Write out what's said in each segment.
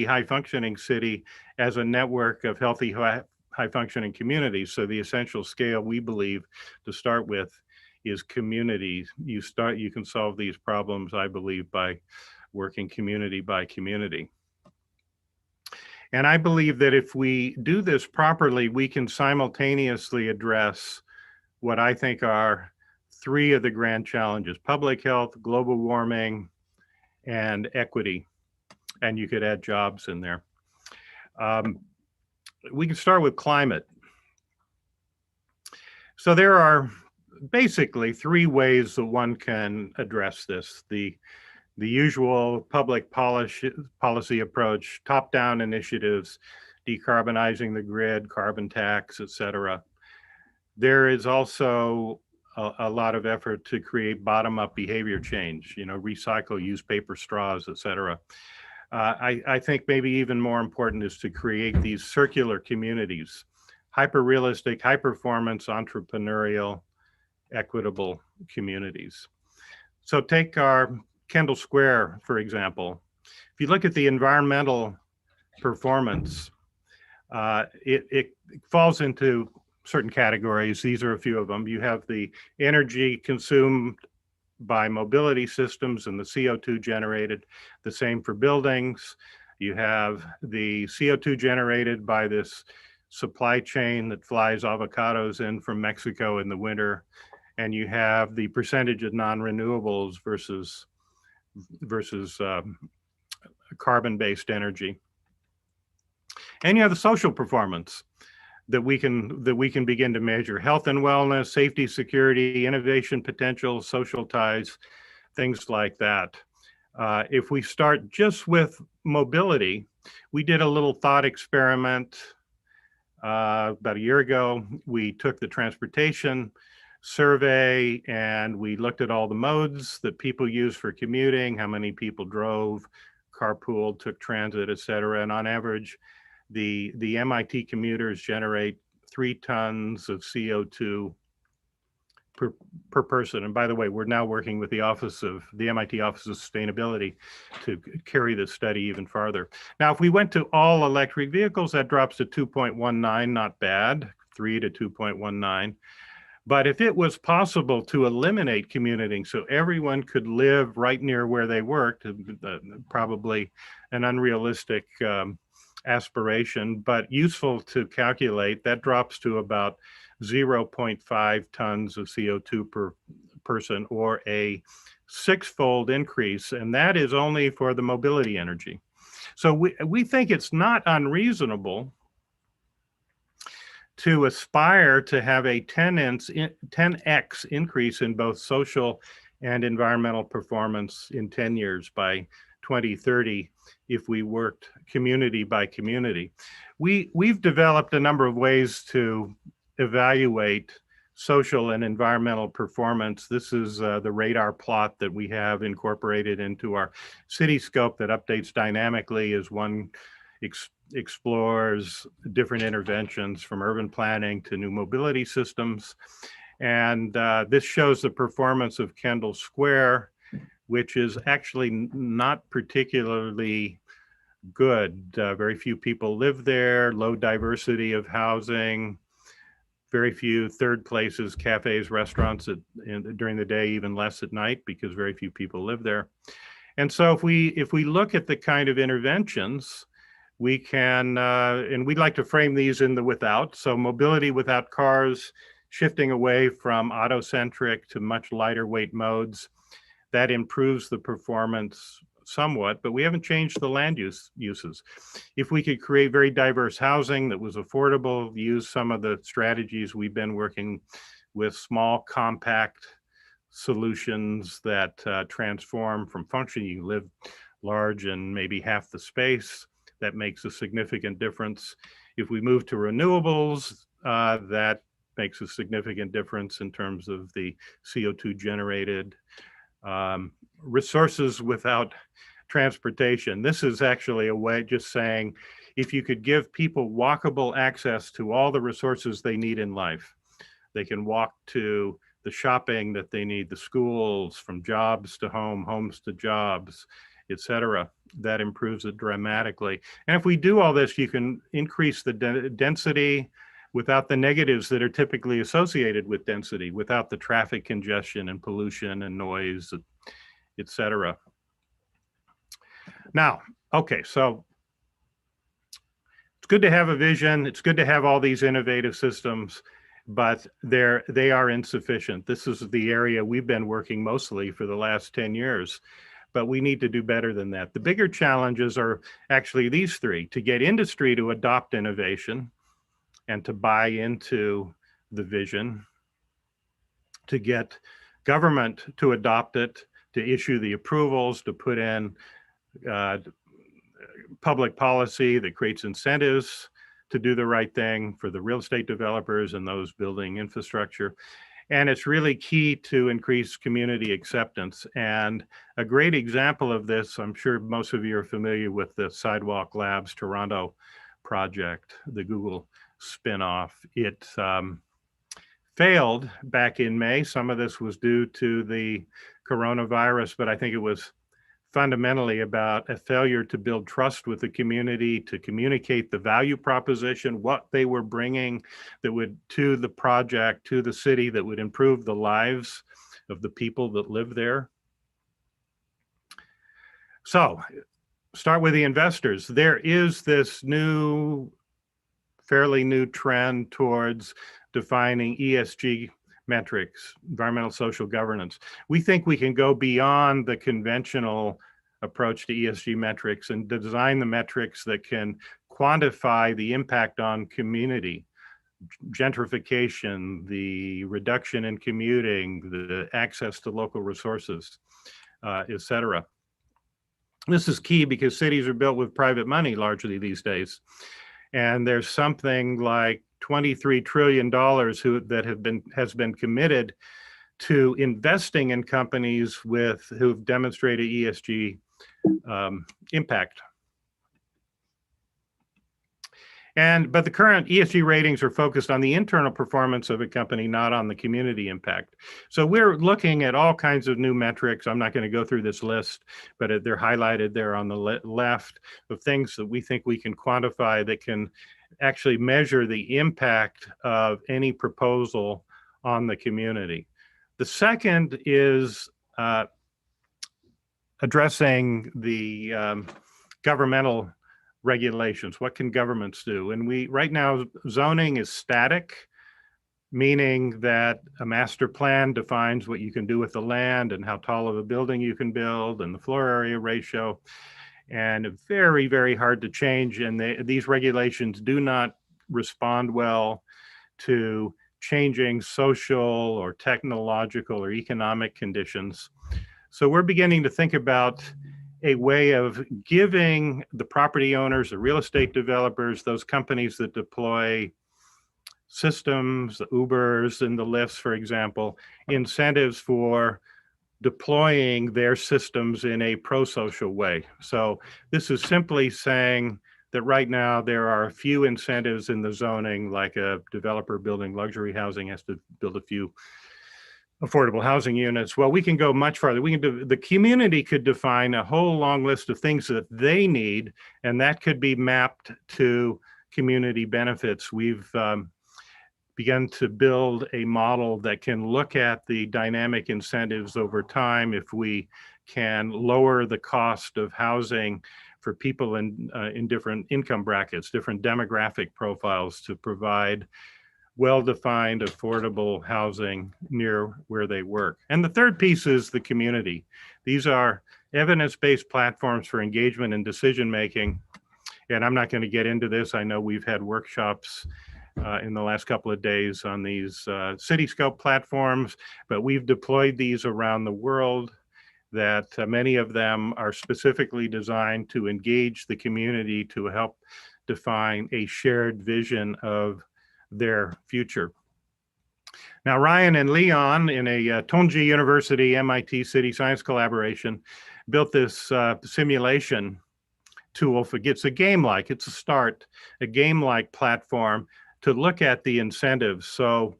high-functioning city as a network of healthy, high-functioning communities. So the essential scale we believe to start with is communities. You can solve these problems, I believe, by working community by community. And I believe that if we do this properly, we can simultaneously address what I think are three of the grand challenges: public health, global warming, and equity. And you could add jobs in there. We can start with climate. So there are basically three ways that one can address this. The usual public policy approach, top-down initiatives, decarbonizing the grid, carbon tax, et cetera. There is also a lot of effort to create bottom-up behavior change, recycle, use paper straws, et cetera. I think maybe even more important is to create these circular communities, hyper-realistic, high-performance, entrepreneurial, equitable communities. So take our Kendall Square, for example. If you look at the environmental performance, it falls into certain categories. These are a few of them. You have the energy consumed by mobility systems and the CO2 generated, the same for buildings. You have the CO2 generated by this supply chain that flies avocados in from Mexico in the winter. And you have the percentage of non-renewables versus carbon-based energy. And you have the social performance that we can begin to measure: health and wellness, safety, security, innovation potential, social ties, things like that. If we start just with mobility, we did a little thought experiment about a year ago. We took the transportation survey and we looked at all the modes that people use for commuting, how many people drove, carpooled, took transit, et cetera. And on average, the MIT commuters generate 3 tons of CO2 per person. And by the way, we're now working with the MIT Office of Sustainability to carry this study even farther. Now, if we went to all electric vehicles, that drops to 2.19, not bad, 3 to 2.19. But if it was possible to eliminate commuting so everyone could live right near where they worked, probably an unrealistic aspiration, but useful to calculate, that drops to about 0.5 tons of CO2 per person, or a 6-fold increase, and that is only for the mobility energy. So we think it's not unreasonable to aspire to have a 10x increase in both social and environmental performance in 10 years by 2030 if we worked community by community. We've developed a number of ways to evaluate social and environmental performance. This is the radar plot that we have incorporated into our Cityscope that updates dynamically as one explores different interventions from urban planning to new mobility systems. And this shows the performance of Kendall Square, which is actually not particularly good. Very few people live there, low diversity of housing, very few third places, cafes, restaurants during the day, even less at night because very few people live there. And so if we look at the kind of interventions, we can, and we'd like to frame these in the without. So mobility without cars, shifting away from auto-centric to much lighter weight modes, that improves the performance somewhat, but we haven't changed the land uses. If we could create very diverse housing that was affordable, use some of the strategies we've been working with, small, compact solutions that transform from function. You live large and maybe half the space. That makes a significant difference. If we move to renewables, that makes a significant difference in terms of the CO2 generated. Resources without transportation. This is actually a way just saying, if you could give people walkable access to all the resources they need in life, they can walk to the shopping that they need, the schools, from jobs to home, homes to jobs, et cetera. that improves it dramatically. And if we do all this, you can increase the density without the negatives that are typically associated with density, without the traffic congestion and pollution and noise, et cetera. Now, okay, so it's good to have a vision. It's good to have all these innovative systems, but they are insufficient. This is the area we've been working mostly for the last 10 years. But we need to do better than that. The bigger challenges are actually these three: to get industry to adopt innovation and to buy into the vision, to get government to adopt it, to issue the approvals, to put in public policy that creates incentives to do the right thing for the real estate developers and those building infrastructure. And it's really key to increase community acceptance. And a great example of this, I'm sure most of you are familiar with the Sidewalk Labs Toronto project, the Google spinoff. It failed back in May. Some of this was due to the coronavirus, but I think it was fundamentally about a failure to build trust with the community, to communicate the value proposition, what they were bringing that would to the project, to the city, that would improve the lives of the people that live there. So start with the investors. There is this fairly new trend towards defining ESG metrics, environmental social governance. We think we can go beyond the conventional approach to ESG metrics and design the metrics that can quantify the impact on community, gentrification, the reduction in commuting, the access to local resources, et cetera. This is key because cities are built with private money largely these days. And there's something like $23 trillion that has been committed to investing in companies who've demonstrated ESG impact. But the current ESG ratings are focused on the internal performance of a company, not on the community impact. So we're looking at all kinds of new metrics. I'm not going to go through this list, but they're highlighted there on the left, of things that we think we can quantify that can actually measure the impact of any proposal on the community. The second is addressing the governmental regulations. What can governments do? And right now, zoning is static, meaning that a master plan defines what you can do with the land and how tall of a building you can build and the floor area ratio. And very, very hard to change. And these regulations do not respond well to changing social or technological or economic conditions. So we're beginning to think about a way of giving the property owners, the real estate developers, those companies that deploy systems, the Ubers and the Lyfts, for example, incentives for deploying their systems in a pro-social way. So this is simply saying that right now there are a few incentives in the zoning, like a developer building luxury housing has to build a few affordable housing units. Well, we can go much farther. The community could define a whole long list of things that they need, and that could be mapped to community benefits. We've begun to build a model that can look at the dynamic incentives over time. If we can lower the cost of housing for people in different income brackets, different demographic profiles, to provide well-defined, affordable housing near where they work. And the third piece is the community. These are evidence-based platforms for engagement and decision-making. And I'm not going to get into this. I know we've had workshops in the last couple of days on these Cityscope platforms, but we've deployed these around the world, that many of them are specifically designed to engage the community to help define a shared vision of their future. Now, Ryan and Leon, in a Tongji University MIT City Science collaboration, built this simulation tool it's a game-like, it's a game-like platform to look at the incentives. So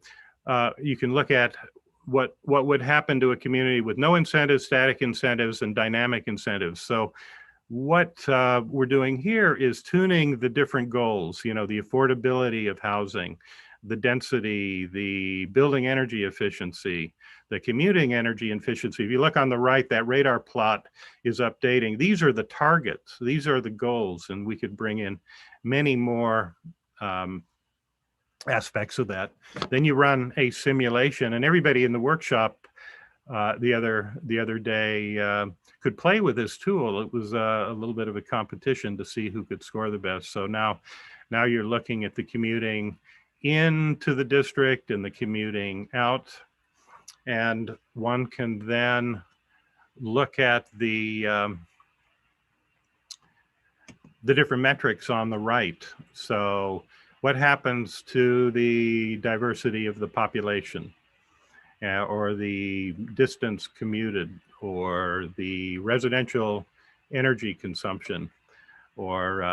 you can look at what would happen to a community with no incentives, static incentives, and dynamic incentives. So what we're doing here is tuning the different goals, the affordability of housing, the density, the building energy efficiency, the commuting energy efficiency. If you look on the right, that radar plot is updating. These are the targets, these are the goals, and we could bring in many more aspects of that. Then you run a simulation, and everybody in the workshop the other day could play with this tool. It was a little bit of a competition to see who could score the best. So now you're looking at the commuting into the district and the commuting out, and one can then look at the different metrics on the right. So what happens to the diversity of the population, or the distance commuted, or the residential energy consumption, or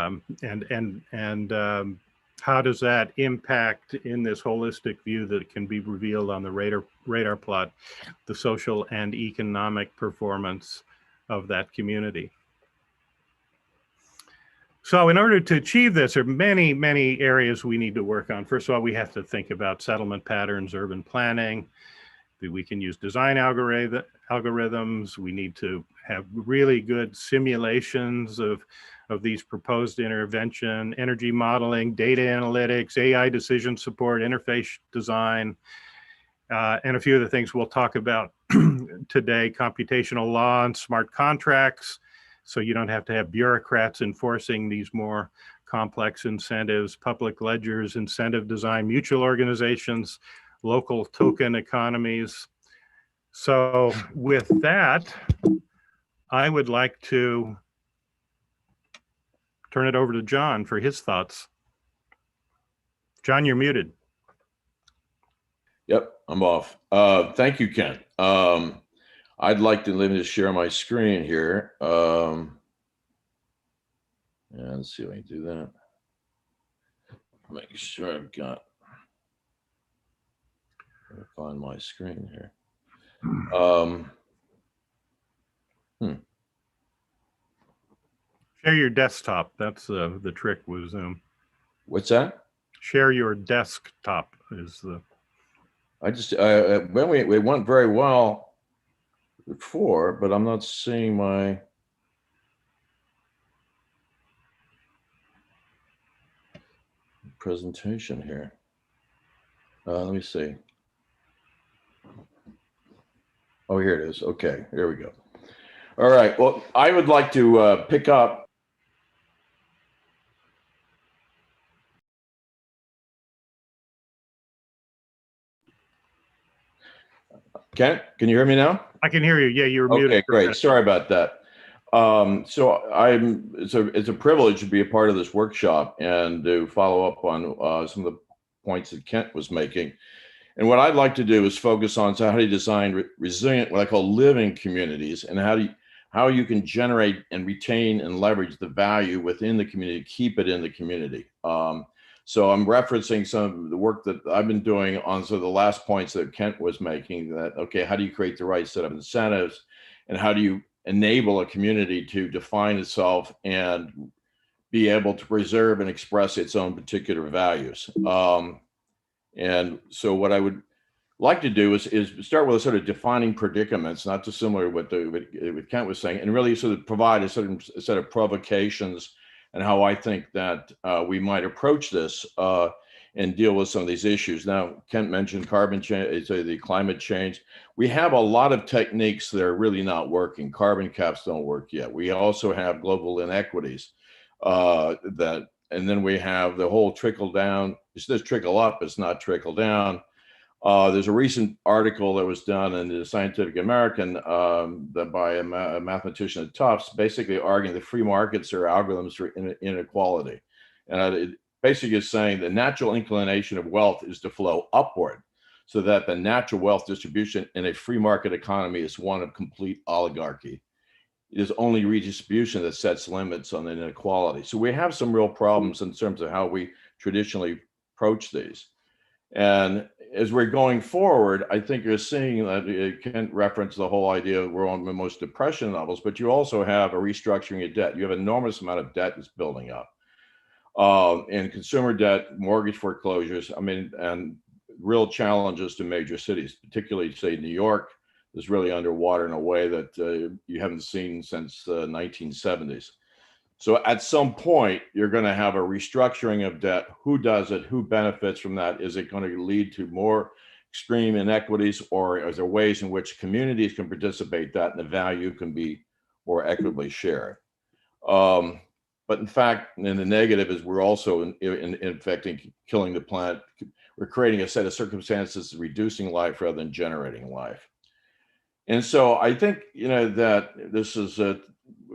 how does that impact in this holistic view that can be revealed on the radar plot, the social and economic performance of that community. So in order to achieve this, there are many, many areas we need to work on. First of all, we have to think about settlement patterns, urban planning. We can use design algorithms. We need to have really good simulations of these proposed intervention, energy modeling, data analytics, AI decision support, interface design, and a few of the things we'll talk about today: computational law and smart contracts, so you don't have to have bureaucrats enforcing these more complex incentives, public ledgers, incentive design, mutual organizations, local token economies. So with that, I would like to turn it over to John for his thoughts. John, you're muted. Yep, I'm off. Thank you, Ken. I'd like to let me just share my screen here. And let's see if I can do that. Make sure I've got, find my screen here. Share your desktop. That's the trick with Zoom. What's that? Share your desktop is the. I just when we went very well before, but I'm not seeing my. Presentation here. Let me see. Oh, here it is. Okay, here we go. All right. Well, I would like to pick up. Ken, can you hear me now? I can hear you. Yeah, you were muted. Okay, great. Sorry about that. So it's a privilege to be a part of this workshop and to follow up on some of the points that Kent was making. And what I'd like to do is focus on how do you design resilient, what I call living communities, and how you can generate and retain and leverage the value within the community, keep it in the community. So I'm referencing some of the work that I've been doing on some of the last points that Kent was making, that, okay, how do you create the right set of incentives, and how do you enable a community to define itself and be able to preserve and express its own particular values. And so what I would like to do is start with a sort of defining predicaments, not dissimilar to what Kent was saying, and really sort of provide a set of provocations and how I think that we might approach this and deal with some of these issues. Now, Kent mentioned carbon change, the climate change. We have a lot of techniques that are really not working. Carbon caps don't work yet. We also have global inequities and then we have the whole trickle down. It's just trickle up, it's not trickle down. There's a recent article that was done in the Scientific American by a mathematician at Tufts, basically arguing that free markets are algorithms for inequality. And it basically is saying the natural inclination of wealth is to flow upward, so that the natural wealth distribution in a free market economy is one of complete oligarchy. It is only redistribution that sets limits on the inequality. So we have some real problems in terms of how we traditionally approach these. And as we're going forward, I think you're seeing that it can reference the whole idea of we're on the most depression levels, but you also have a restructuring of debt. You have an enormous amount of debt that's building up. And consumer debt, mortgage foreclosures, I mean, and real challenges to major cities, particularly say New York is really underwater in a way that you haven't seen since the 1970s. So at some point, you're going to have a restructuring of debt. Who does it? Who benefits from that? Is it going to lead to more extreme inequities, or are there ways in which communities can participate that and the value can be more equitably shared? But in fact, in the negative is we're also in infecting, killing the planet. We're creating a set of circumstances reducing life rather than generating life. And so I think, that this is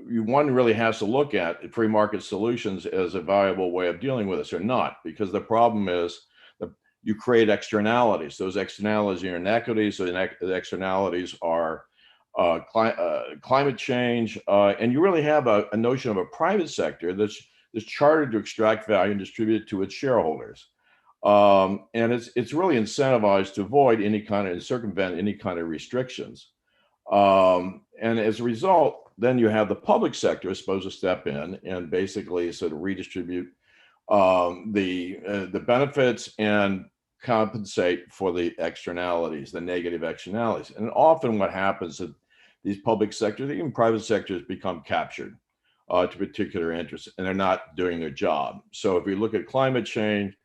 one really has to look at free market solutions as a viable way of dealing with this or not, because the problem is that you create externalities. Those externalities are inequities. So the externalities are climate change, and you really have a notion of a private sector that's chartered to extract value and distribute it to its shareholders. And it's really incentivized to avoid any kind of, circumvent any kind of restrictions. And as a result, then you have the public sector is supposed to step in and basically sort of redistribute the benefits and compensate for the externalities, the negative externalities. And often what happens is these public sectors, even private sectors, become captured to particular interests, and they're not doing their job. So if we look at climate change,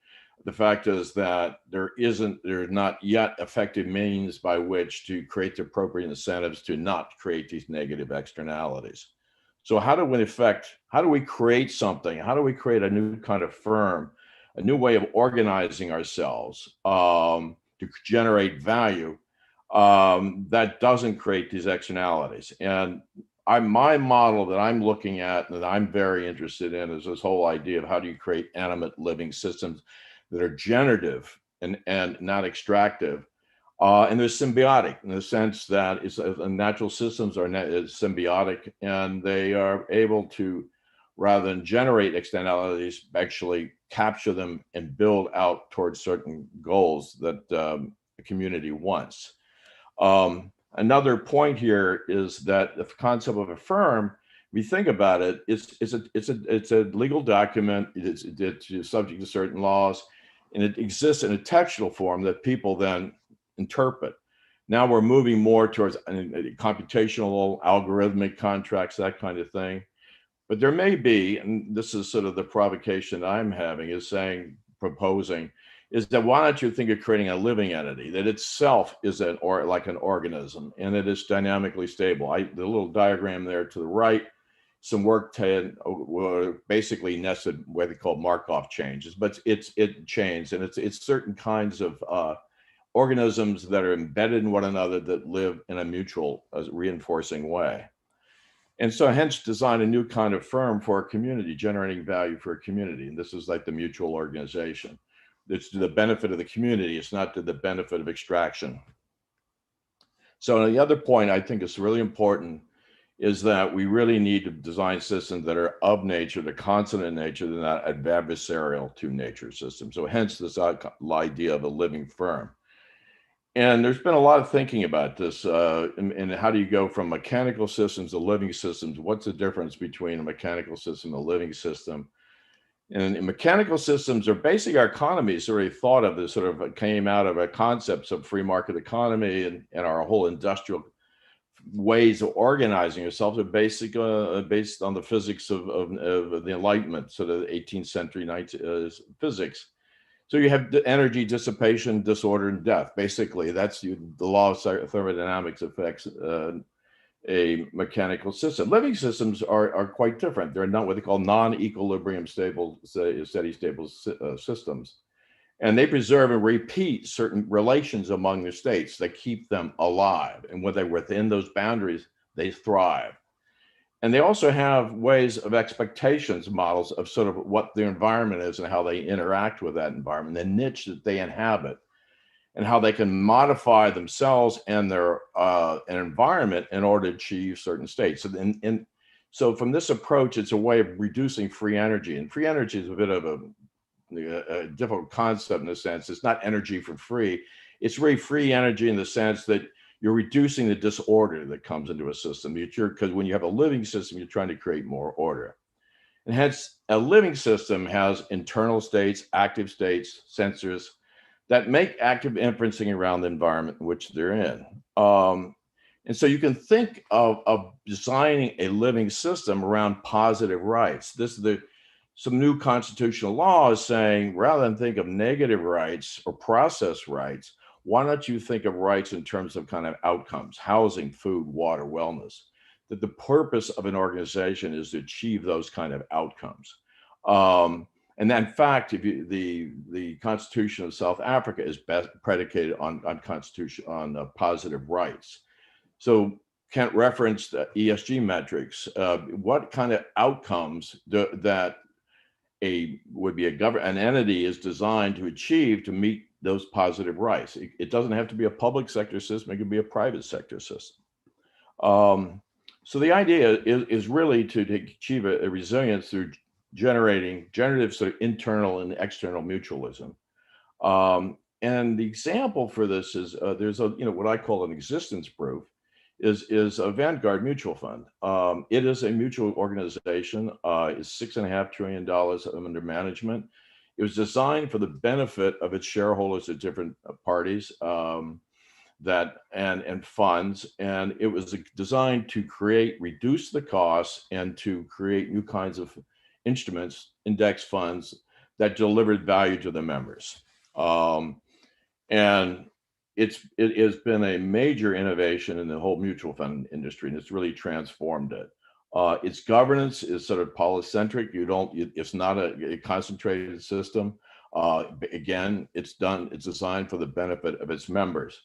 the fact is that there's not yet effective means by which to create the appropriate incentives to not create these negative externalities. So how do we create something? How do we create a new kind of firm, a new way of organizing ourselves to generate value that doesn't create these externalities? And my model that I'm looking at and that I'm very interested in is this whole idea of how do you create animate living systems that are generative and not extractive. And they're symbiotic in the sense that natural systems are symbiotic, and they are able to, rather than generate externalities, actually capture them and build out towards certain goals that the community wants. Another point here is that the concept of a firm, we think about it, it's a legal document. It's subject to certain laws, and it exists in a textual form that people then interpret. Now we're moving more towards computational, algorithmic contracts, that kind of thing. But there may be, and this is sort of the provocation I'm having, proposing, is that why don't you think of creating a living entity that itself is like an organism, and it is dynamically stable. The little diagram there to the right, some work basically nested what they call Markov changes, but it chains, and it's certain kinds of organisms that are embedded in one another that live in a mutual reinforcing way. And so hence design a new kind of firm for a community, generating value for a community. And this is like the mutual organization. It's to the benefit of the community. It's not to the benefit of extraction. So the other point I think is really important is that we really need to design systems that are of nature, the constant in nature, they're not adversarial to nature systems. So hence this idea of a living firm. And there's been a lot of thinking about this, and how do you go from mechanical systems to living systems? What's the difference between a mechanical system and a living system? And mechanical systems are basically our economies already thought of as sort of came out of a concepts of free market economy, and our whole industrial ways of organizing ourselves are based on the physics of the Enlightenment, so the 18th century physics. So you have the energy dissipation, disorder, and death. Basically, that's the law of thermodynamics affects a mechanical system. Living systems are quite different. They're not what they call non-equilibrium steady stable systems. And they preserve and repeat certain relations among the states that keep them alive. And when they're within those boundaries, they thrive. And they also have ways of expectations models of sort of what their environment is and how they interact with that environment, the niche that they inhabit, and how they can modify themselves and their environment in order to achieve certain states. And so from this approach, it's a way of reducing free energy. And free energy is a bit of a a difficult concept in the sense it's not energy for free. It's really free energy in the sense that you're reducing the disorder that comes into a system. Because when you have a living system, you're trying to create more order. And hence, a living system has internal states, active states, sensors that make active inferencing around the environment in which they're in. And so you can think of designing a living system around positive rights. This is some new constitutional law is saying, rather than think of negative rights or process rights, why don't you think of rights in terms of kind of outcomes, housing, food, water, wellness, that the purpose of an organization is to achieve those kind of outcomes. And in fact, if the Constitution of South Africa is predicated on positive rights. So Kent referenced ESG metrics. What kind of outcomes that an entity is designed to achieve to meet those positive rights? It doesn't have to be a public sector system. It can be a private sector system. So the idea is really to achieve a resilience through generative sort of internal and external mutualism. And the example for this is there's what I call an existence proof is a Vanguard mutual fund. It is a mutual organization. It's $6.5 trillion under management. It was designed for the benefit of its shareholders at different parties and funds, and it was designed to reduce the costs and to create new kinds of instruments, index funds that delivered value to the members. And it has been a major innovation in the whole mutual fund industry, and it's really transformed it. Its governance is sort of polycentric. It's not a concentrated system. Again, it's designed for the benefit of its members.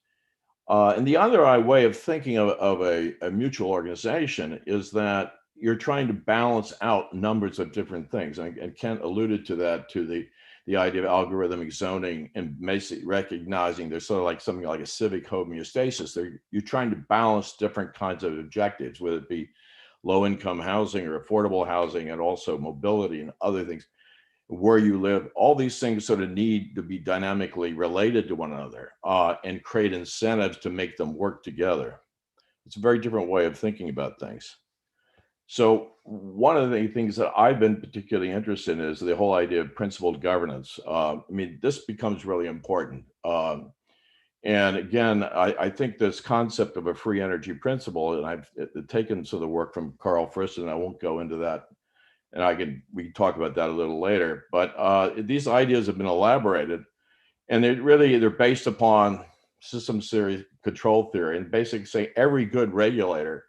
And the other way of thinking of a mutual organization is that you're trying to balance out numbers of different things. And Kent alluded to that, to the idea of algorithmic zoning, and basically recognizing there's sort of like something like a civic homeostasis. You're trying to balance different kinds of objectives, whether it be low-income housing or affordable housing, and also mobility and other things, where you live. All these things sort of need to be dynamically related to one another and create incentives to make them work together. It's a very different way of thinking about things. So one of the things that I've been particularly interested in is the whole idea of principled governance. I mean, this becomes really important. And again, I think this concept of a free energy principle, and I've taken some of the work from Carl Friston, and I won't go into that, and we can talk about that a little later. But these ideas have been elaborated, and they're based upon system theory, control theory, and basically say every good regulator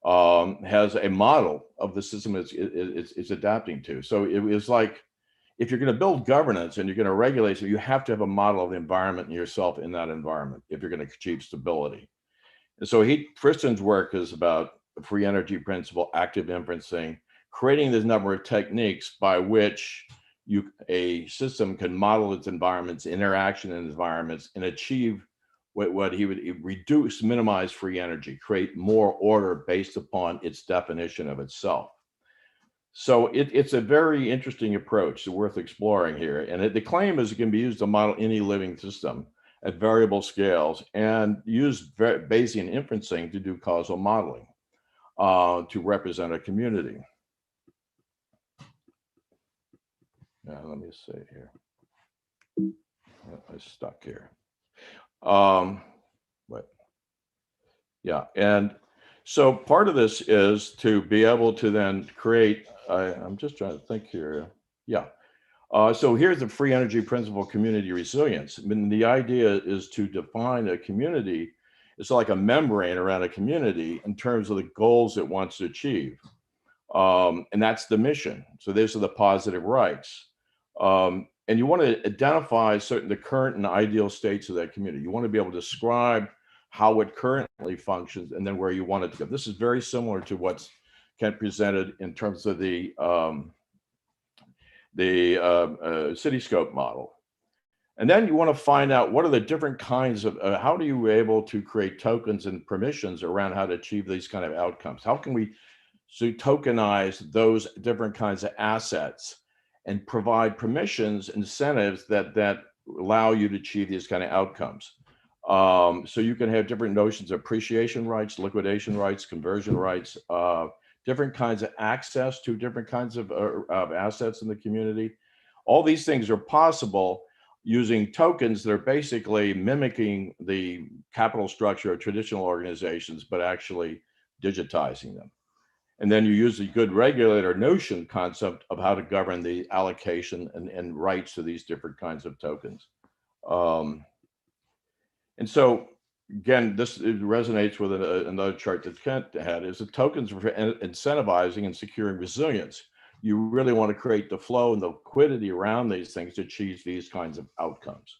has a model of the system it's adapting to. So it was like, if you're going to build governance and you're going to regulate, so you have to have a model of the environment and yourself in that environment if you're going to achieve stability. And so Friston's work is about the free energy principle, active inferencing, creating this number of techniques by which a system can model its environments, interaction in environments, and achieve what he would minimize free energy, create more order based upon its definition of itself. So it's a very interesting approach, worth exploring here. And the claim is it can be used to model any living system at variable scales and use Bayesian inferencing to do causal modeling to represent a community. Now, let me see here. I'm stuck here. And so part of this is to be able to then create, I'm just trying to think here. So here's the free energy principle, community resilience. I mean, the idea is to define a community. It's like a membrane around a community in terms of the goals it wants to achieve. And that's the mission. So these are the positive rights. And you want to identify the current and ideal states of that community. You want to be able to describe how it currently functions and then where you want it to go. This is very similar to what's Kent presented in terms of the Cityscope model. And then you want to find out what are the different kinds of, how do you able to create tokens and permissions around how to achieve these kind of outcomes? How can we tokenize those different kinds of assets and provide permissions, incentives that allow you to achieve these kind of outcomes. So you can have different notions of appreciation rights, liquidation rights, conversion rights, different kinds of access to different kinds of assets in the community. All these things are possible using tokens that are basically mimicking the capital structure of traditional organizations, but actually digitizing them. And then you use the good regulator notion concept of how to govern the allocation and rights to these different kinds of tokens. And so, again, this resonates with another chart that Kent had, is the tokens for incentivizing and securing resilience. You really want to create the flow and the liquidity around these things to achieve these kinds of outcomes,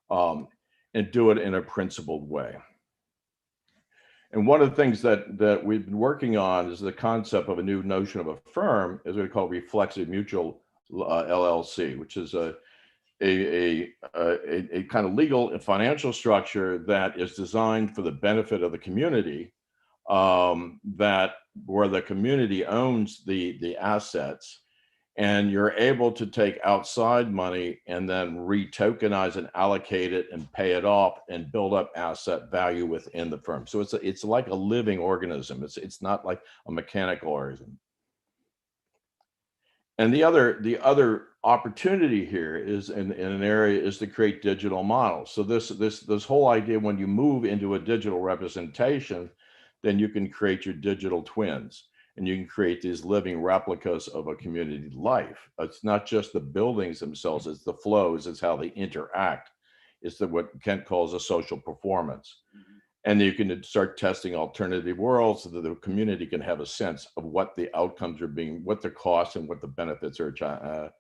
and do it in a principled way. And one of the things that we've been working on is the concept of a new notion of a firm, is what we call reflexive mutual LLC, which is a kind of legal and financial structure that is designed for the benefit of the community, that where the community owns the assets, and you're able to take outside money and then retokenize and allocate it and pay it off and build up asset value within the firm. So it's like a living organism. It's not like a mechanical organism. And the other opportunity here is in an area is to create digital models. So this whole idea, when you move into a digital representation, then you can create your digital twins, and you can create these living replicas of a community life. It's not just the buildings themselves, it's the flows, it's how they interact. It's what Kent calls a social performance. And you can start testing alternative worlds so that the community can have a sense of what the outcomes are being, what the costs and what the benefits are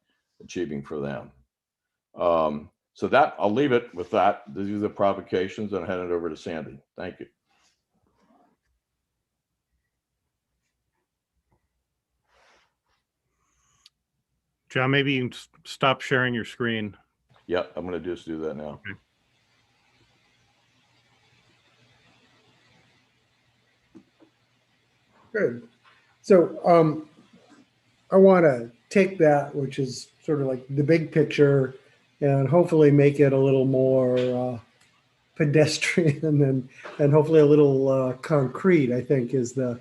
achieving for them. So that, I'll leave it with that. These are the provocations, and I'll hand it over to Sandy. Thank you. John, maybe you can stop sharing your screen. Yeah, I'm going to just do that now. Okay. Good. So I want to take that, which is sort of like the big picture, and hopefully make it a little more pedestrian and hopefully a little concrete, I think, is the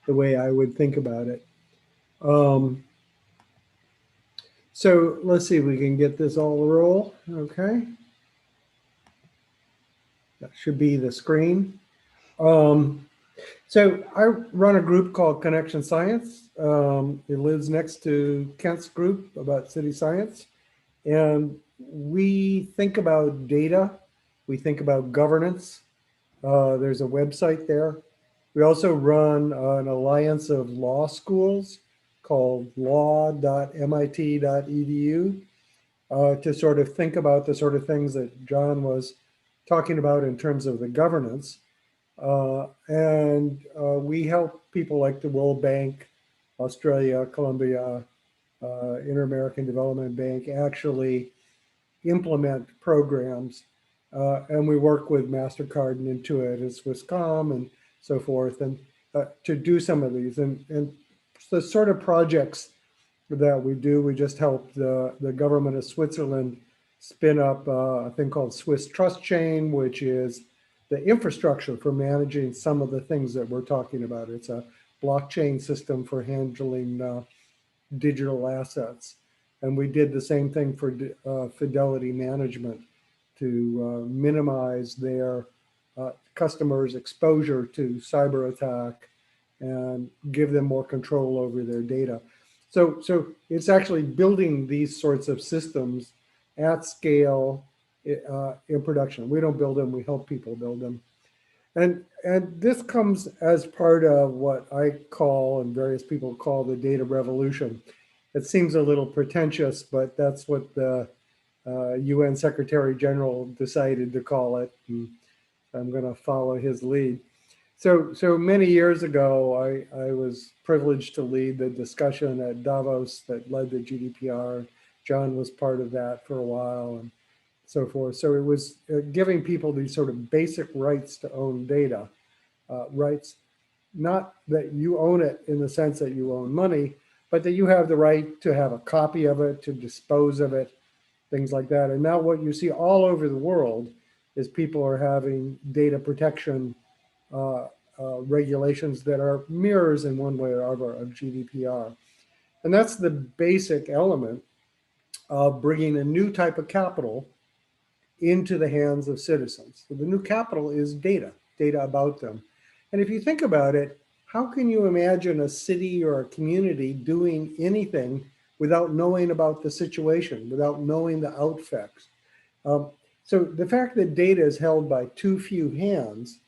way I would think about it. So let's see if we can get this all to roll. Okay. That should be the screen. So I run a group called Connection Science. It lives next to Kent's group about city science. And we think about data. We think about governance. There's a website there. We also run an alliance of law schools called law.mit.edu to sort of think about the sort of things that John was talking about in terms of the governance. And we help people like the World Bank, Australia, Colombia, Inter-American Development Bank actually implement programs. And we work with MasterCard and Intuit and Swisscom and so forth, and to do some of these. And the sort of projects that we do, we just helped the government of Switzerland spin up a thing called Swiss Trust Chain, which is the infrastructure for managing some of the things that we're talking about. It's a blockchain system for handling digital assets. And we did the same thing for Fidelity Management to minimize their customers' exposure to cyber attack and give them more control over their data. So it's actually building these sorts of systems at scale in production. We don't build them, we help people build them. And this comes as part of what I call, and various people call, the data revolution. It seems a little pretentious, but that's what the UN Secretary General decided to call it. And I'm going to follow his lead. So many years ago, I was privileged to lead the discussion at Davos that led the GDPR. John was part of that for a while and so forth. So it was giving people these sort of basic rights to own data, rights, not that you own it in the sense that you own money, but that you have the right to have a copy of it, to dispose of it, things like that. And now what you see all over the world is people are having data protection regulations that are mirrors in one way or other of GDPR. And that's the basic element of bringing a new type of capital into the hands of citizens. So the new capital is data about them. And if you think about it, how can you imagine a city or a community doing anything without knowing about the situation, without knowing the outfacts? So the fact that data is held by too few hands,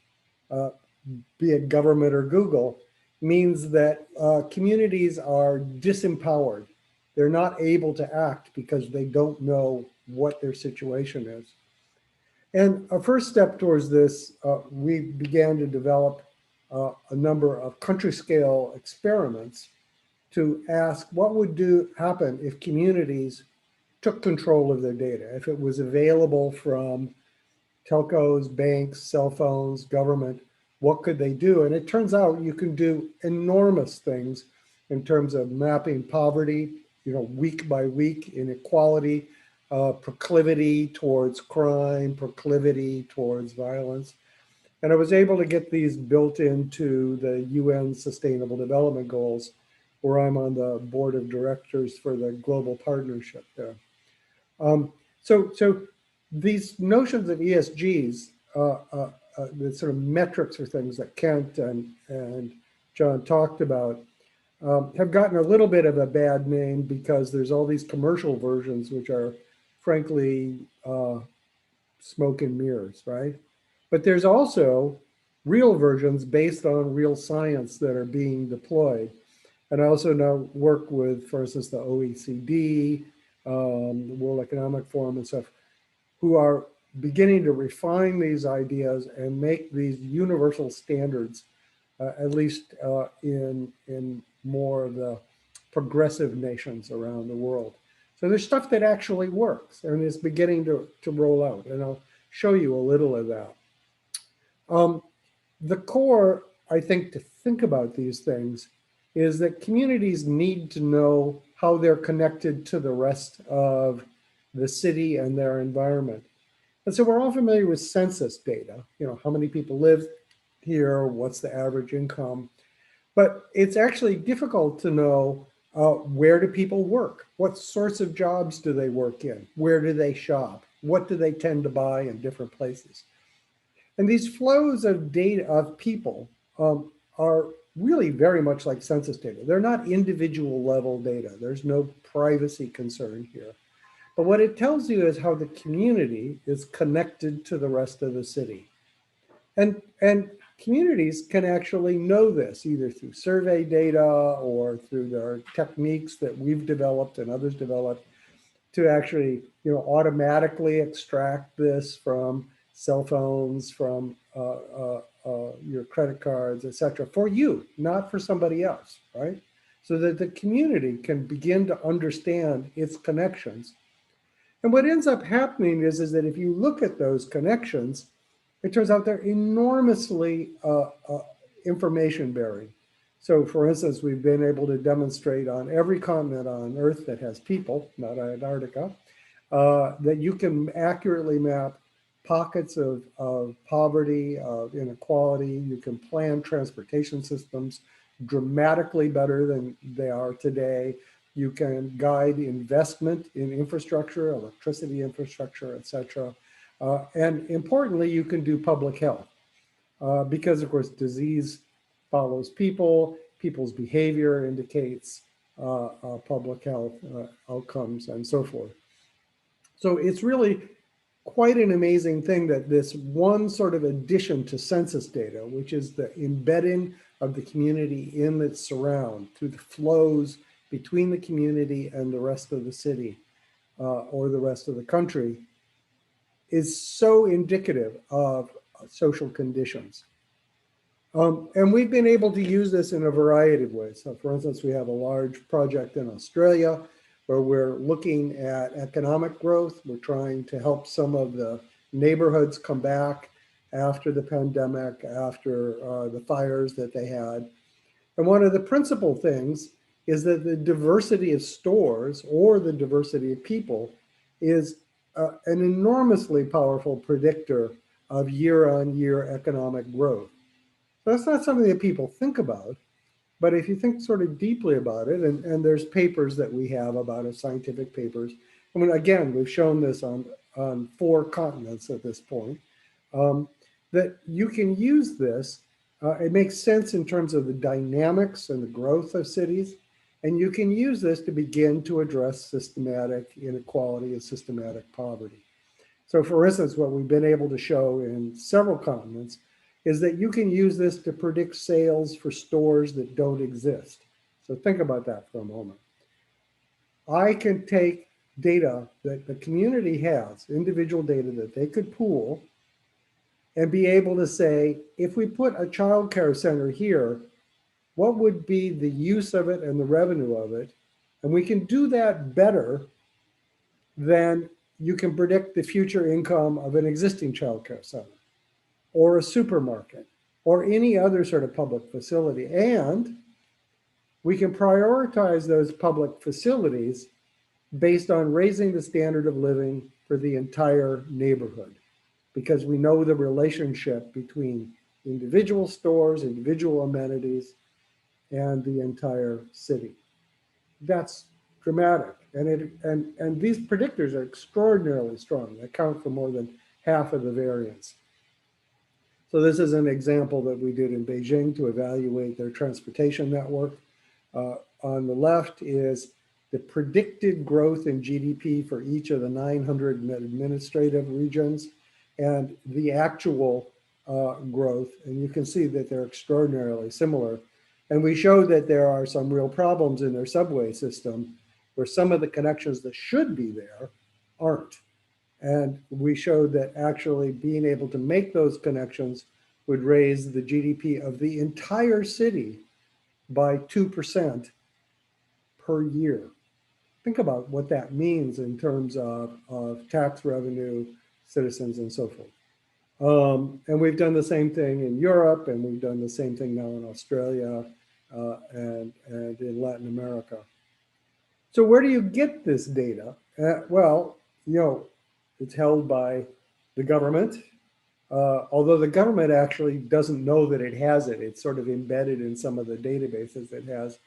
be it government or Google, means that communities are disempowered. They're not able to act because they don't know what their situation is. And a first step towards this, we began to develop a number of country scale experiments to ask what would happen if communities took control of their data, if it was available from telcos, banks, cell phones, government, what could they do? And it turns out you can do enormous things in terms of mapping poverty, week by week, inequality, proclivity towards crime, proclivity towards violence. And I was able to get these built into the UN Sustainable Development Goals, where I'm on the board of directors for the global partnership there. So these notions of ESGs, the sort of metrics or things that Kent and John talked about, have gotten a little bit of a bad name because there's all these commercial versions which are frankly smoke and mirrors, right? But there's also real versions based on real science that are being deployed. And I also now work with, for instance, the OECD, the World Economic Forum and stuff, who are beginning to refine these ideas and make these universal standards, at least in more of the progressive nations around the world. So there's stuff that actually works and is beginning to roll out. And I'll show you a little of that. The core, I think, to think about these things is that communities need to know how they're connected to the rest of the city and their environment. And so we're all familiar with census data, how many people live here, what's the average income. But it's actually difficult to know where do people work? What sorts of jobs do they work in? Where do they shop? What do they tend to buy in different places? And these flows of data of people are really very much like census data. They're not individual level data. There's no privacy concern here. But what it tells you is how the community is connected to the rest of the city. And communities can actually know this either through survey data or through their techniques that we've developed and others developed to actually, automatically extract this from cell phones, from your credit cards, et cetera, for you, not for somebody else, right? So that the community can begin to understand its connections. And what ends up happening is that if you look at those connections, it turns out they're enormously information bearing. So for instance, we've been able to demonstrate on every continent on Earth that has people, not Antarctica, that you can accurately map pockets of poverty, of inequality. You can plan transportation systems dramatically better than they are today. You can guide investment in infrastructure, electricity infrastructure, et cetera. And importantly, you can do public health because, of course, disease follows people. People's behavior indicates public health outcomes and so forth. So it's really quite an amazing thing that this one sort of addition to census data, which is the embedding of the community in its surround through the flows between the community and the rest of the city or the rest of the country, is so indicative of social conditions. And we've been able to use this in a variety of ways. So for instance, we have a large project in Australia where we're looking at economic growth. We're trying to help some of the neighborhoods come back after the pandemic, after the fires that they had. And one of the principal things is that the diversity of stores or the diversity of people is an enormously powerful predictor of year-on-year economic growth. So that's not something that people think about, but if you think sort of deeply about it, and there's papers that we have about it, scientific papers. I mean, again, we've shown this on 4 continents at this point, that you can use this. It makes sense in terms of the dynamics and the growth of cities. And you can use this to begin to address systematic inequality and systematic poverty. So for instance, what we've been able to show in several continents is that you can use this to predict sales for stores that don't exist. So think about that for a moment. I can take data that the community has, individual data that they could pool, and be able to say, if we put a child care center here, what would be the use of it and the revenue of it? And we can do that better than you can predict the future income of an existing child care center or a supermarket or any other sort of public facility. And we can prioritize those public facilities based on raising the standard of living for the entire neighborhood, because we know the relationship between individual stores, individual amenities, and the entire city. That's dramatic. And these predictors are extraordinarily strong. They account for more than half of the variance. So this is an example that we did in Beijing to evaluate their transportation network. On the left is the predicted growth in GDP for each of the 900 administrative regions and the actual growth. And you can see that they're extraordinarily similar. And we showed that there are some real problems in their subway system where some of the connections that should be there aren't. And we showed that actually being able to make those connections would raise the GDP of the entire city by 2% per year. Think about what that means in terms of tax revenue, citizens, and so forth. And we've done the same thing in Europe, and we've done the same thing now in Australia and in Latin America. So where do you get this data? Well, it's held by the government, although the government actually doesn't know that it has it. It's sort of embedded in some of the databases it has.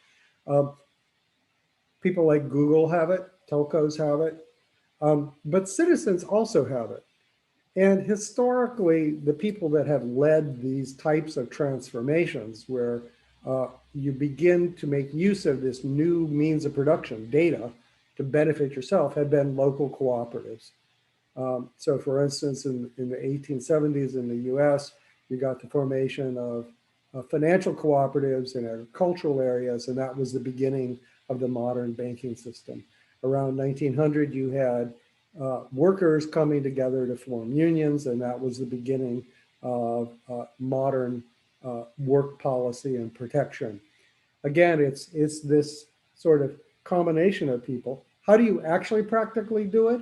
People like Google have it, telcos have it, but citizens also have it. And historically, the people that have led these types of transformations where you begin to make use of this new means of production, data, to benefit yourself have been local cooperatives. So for instance, in the 1870s in the US, you got the formation of financial cooperatives in agricultural areas, and that was the beginning of the modern banking system. Around 1900, you had workers coming together to form unions, and that was the beginning of modern work policy and protection. Again, it's this sort of combination of people. How do you actually practically do it?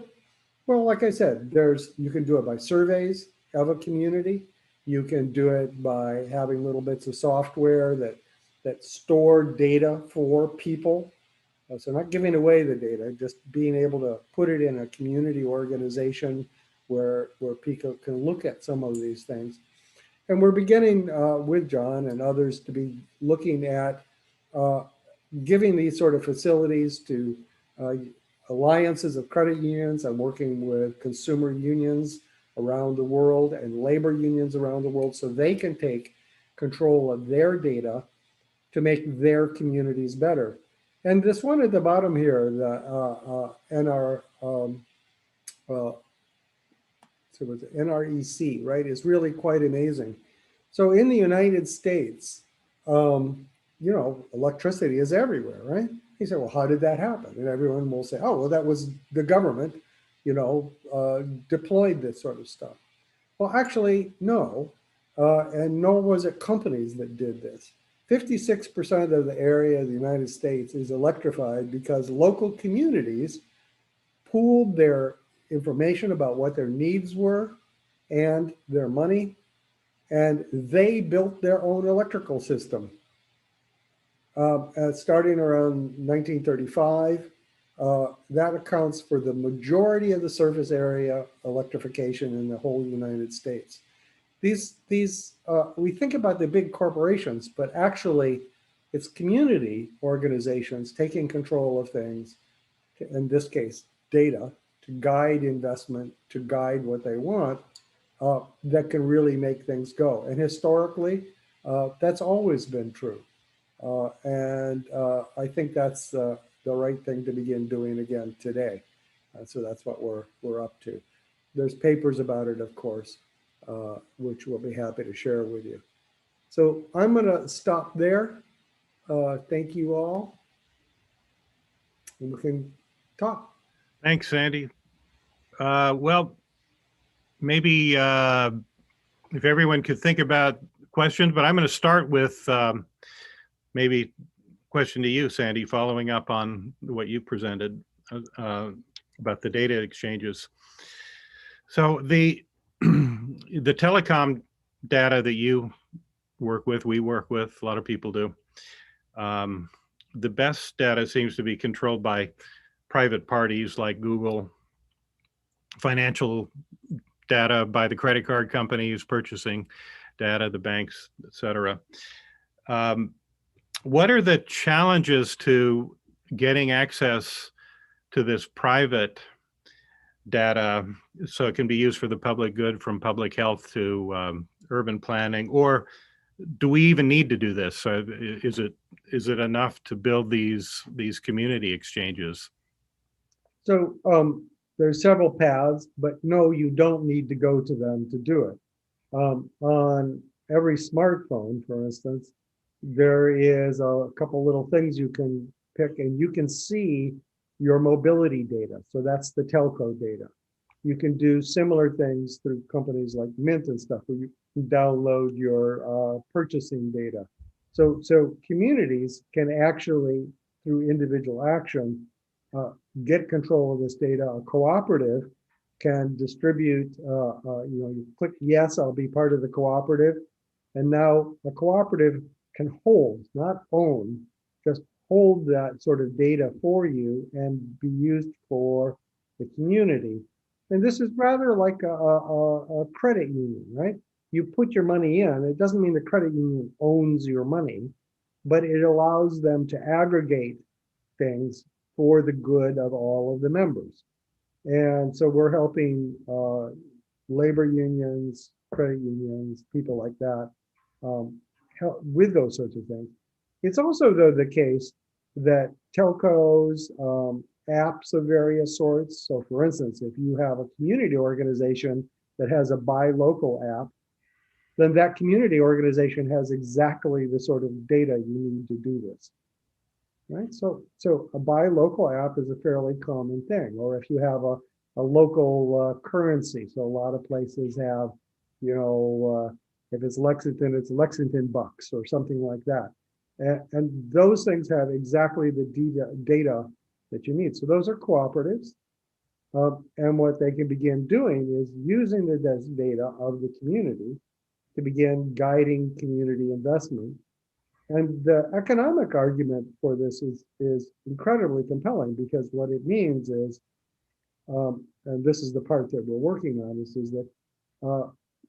Well, like I said, you can do it by surveys of a community. You can do it by having little bits of software that store data for people. So not giving away the data, just being able to put it in a community organization where people can look at some of these things. And we're beginning with John and others to be looking at giving these sort of facilities to alliances of credit unions. I'm working with consumer unions around the world and labor unions around the world so they can take control of their data to make their communities better. And this one at the bottom here, the NREC, right, is really quite amazing. So in the United States, electricity is everywhere, right? He said, well, how did that happen? And everyone will say, oh, well, that was the government, deployed this sort of stuff. Well, actually, no. And nor was it companies that did this. 56% of the area of the United States is electrified because local communities pooled their information about what their needs were and their money, and they built their own electrical system. starting around 1935. That accounts for the majority of the surface area electrification in the whole United States. We think about the big corporations, but actually it's community organizations taking control of things, in this case, data, to guide investment, to guide what they want, that can really make things go. And historically, that's always been true. I think that's the right thing to begin doing again today. So that's what we're up to. There's papers about it, of course, which we'll be happy to share with you. So I'm going to stop there. Thank you all. And we can talk. Thanks, Sandy. Well, maybe if everyone could think about questions, but I'm going to start with maybe question to you, Sandy, following up on what you presented about the data exchanges. So the telecom data that you work with, we work with, a lot of people do. The best data seems to be controlled by private parties like Google, financial data by the credit card companies, purchasing data, the banks, et cetera. What are the challenges to getting access to this private data so it can be used for the public good, from public health to urban planning? Or do we even need to do this? So is it enough to build these community exchanges? So there's several paths, but no, you don't need to go to them to do it. On every smartphone, for instance, there is a couple little things you can pick, and you can see your mobility data. So that's the telco data. You can do similar things through companies like Mint and stuff, where you can download your purchasing data. So communities can actually, through individual action, get control of this data. A cooperative can distribute, you click yes, I'll be part of the cooperative. And now a cooperative can hold, not own, just hold that sort of data for you and be used for the community. And this is rather like a credit union, right? You put your money in, it doesn't mean the credit union owns your money, but it allows them to aggregate things for the good of all of the members. And so we're helping labor unions, credit unions, people like that, help with those sorts of things. It's also, though, the case that telcos, apps of various sorts. So for instance, if you have a community organization that has a buy local app, then that community organization has exactly the sort of data you need to do this. Right? So a buy local app is a fairly common thing. Or if you have a local currency, so a lot of places have, if it's Lexington bucks or something like that. And those things have exactly the data that you need. So those are cooperatives. And what they can begin doing is using the data of the community to begin guiding community investment. And the economic argument for this is incredibly compelling, because what it means is, and this is the part that we're working on, is that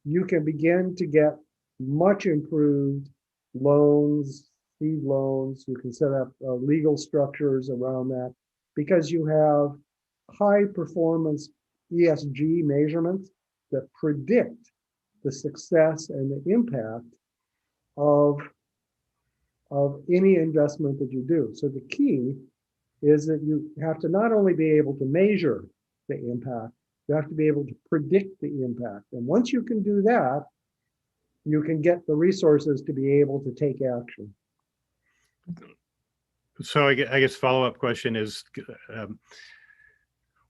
you can begin to get much improved loans, seed loans. You can set up legal structures around that, because you have high performance ESG measurements that predict the success and the impact of any investment that you do. So the key is that you have to not only be able to measure the impact, you have to be able to predict the impact. And once you can do that, you can get the resources to be able to take action. So I guess follow-up question is,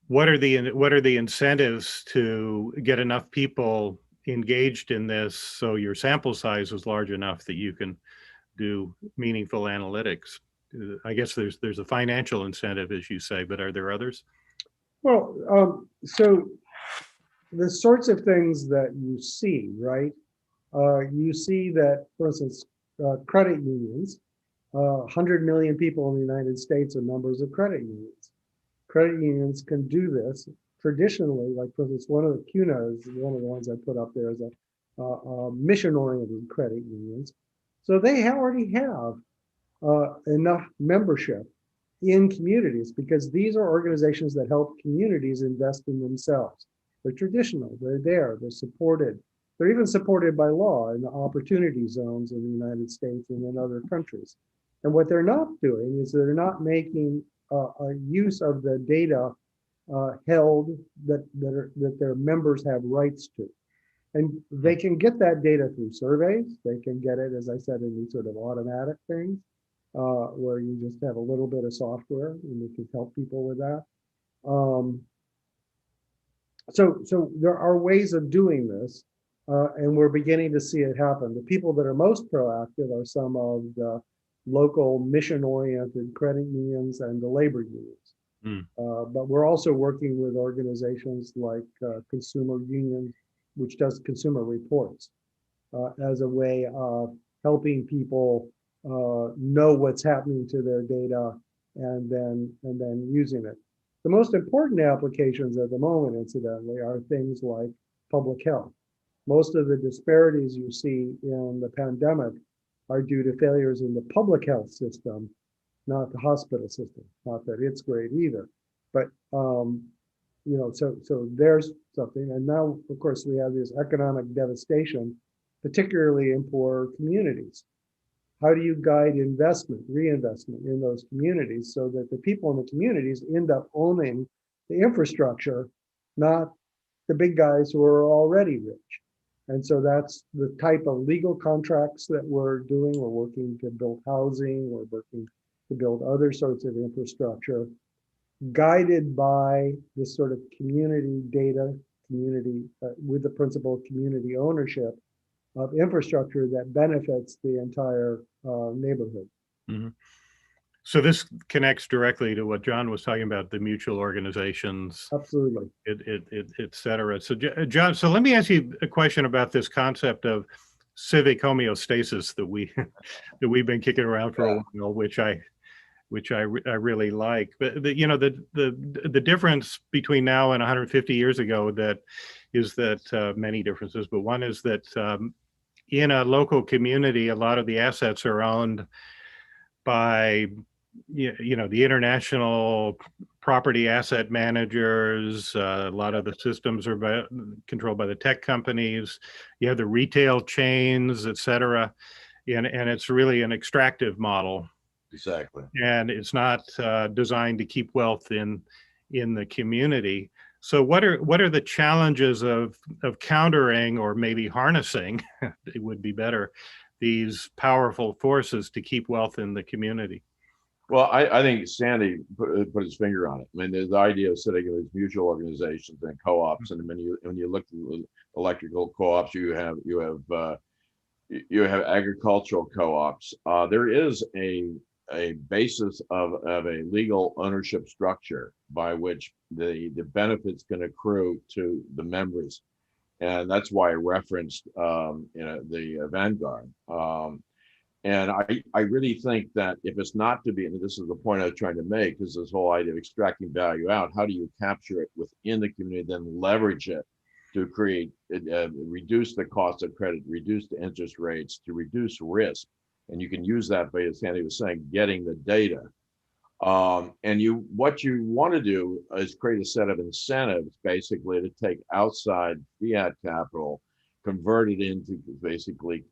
what are the incentives to get enough people engaged in this so your sample size is large enough that you can do meaningful analytics? I guess there's a financial incentive, as you say, but are there others? Well, so the sorts of things that you see, right? You see that, for instance, credit unions 100 million people in the United States are members of credit unions. Credit unions can do this traditionally, like for this, one of the CUNA is one of the ones I put up there as a mission-oriented credit unions. So they already have enough membership in communities because these are organizations that help communities invest in themselves. They're traditional, they're there, they're supported. They're even supported by law in the opportunity zones in the United States and in other countries. And what they're not doing is they're not making a use of the data held that their members have rights to. And they can get that data through surveys. They can get it, as I said, in these sort of automatic things where you just have a little bit of software and it can help people with that. So there are ways of doing this, and we're beginning to see it happen. The people that are most proactive are some of the local mission-oriented credit unions and the labor unions. But we're also working with organizations like Consumer Union, which does consumer reports, as a way of helping people know what's happening to their data and then using it. The most important applications at the moment, incidentally, are things like public health. Most of the disparities you see in the pandemic are due to failures in the public health system, not the hospital system. Not that it's great either, but so there's something. And now, of course, we have this economic devastation, particularly in poor communities. How do you guide reinvestment in those communities so that the people in the communities end up owning the infrastructure, not the big guys who are already rich? And so that's the type of legal contracts that we're doing. We're working to build housing, we're working to build other sorts of infrastructure, guided by this sort of community data, with the principle of community ownership of infrastructure that benefits the entire neighborhood. Mm-hmm. So this connects directly to what John was talking about, the mutual organizations, absolutely, et cetera. So John, so let me ask you a question about this concept of civic homeostasis that we've been kicking around for a while, which I really like. But the difference between now and 150 years ago is that many differences, but one is that in a local community, a lot of the assets are owned by the international property asset managers. A lot of the systems are controlled by the tech companies. You have the retail chains, et cetera, and it's really an extractive model. Exactly. And it's not designed to keep wealth in the community. So what are the challenges of countering, or maybe harnessing, it would be better, these powerful forces to keep wealth in the community? Well, I think Sandy put his finger on it. I mean, there's the idea of setting these mutual organizations and co-ops, and when you look at electrical co-ops, you have agricultural co-ops. There is a basis of a legal ownership structure by which the benefits can accrue to the members, and that's why I referenced the Vanguard. And I really think that if it's not to be, and this is the point I was trying to make, is this whole idea of extracting value out. How do you capture it within the community, then leverage it to create, reduce the cost of credit, reduce the interest rates, to reduce risk? And you can use that by, as Sandy was saying, getting the data. And what you want to do is create a set of incentives, basically, to take outside fiat capital, convert it into basically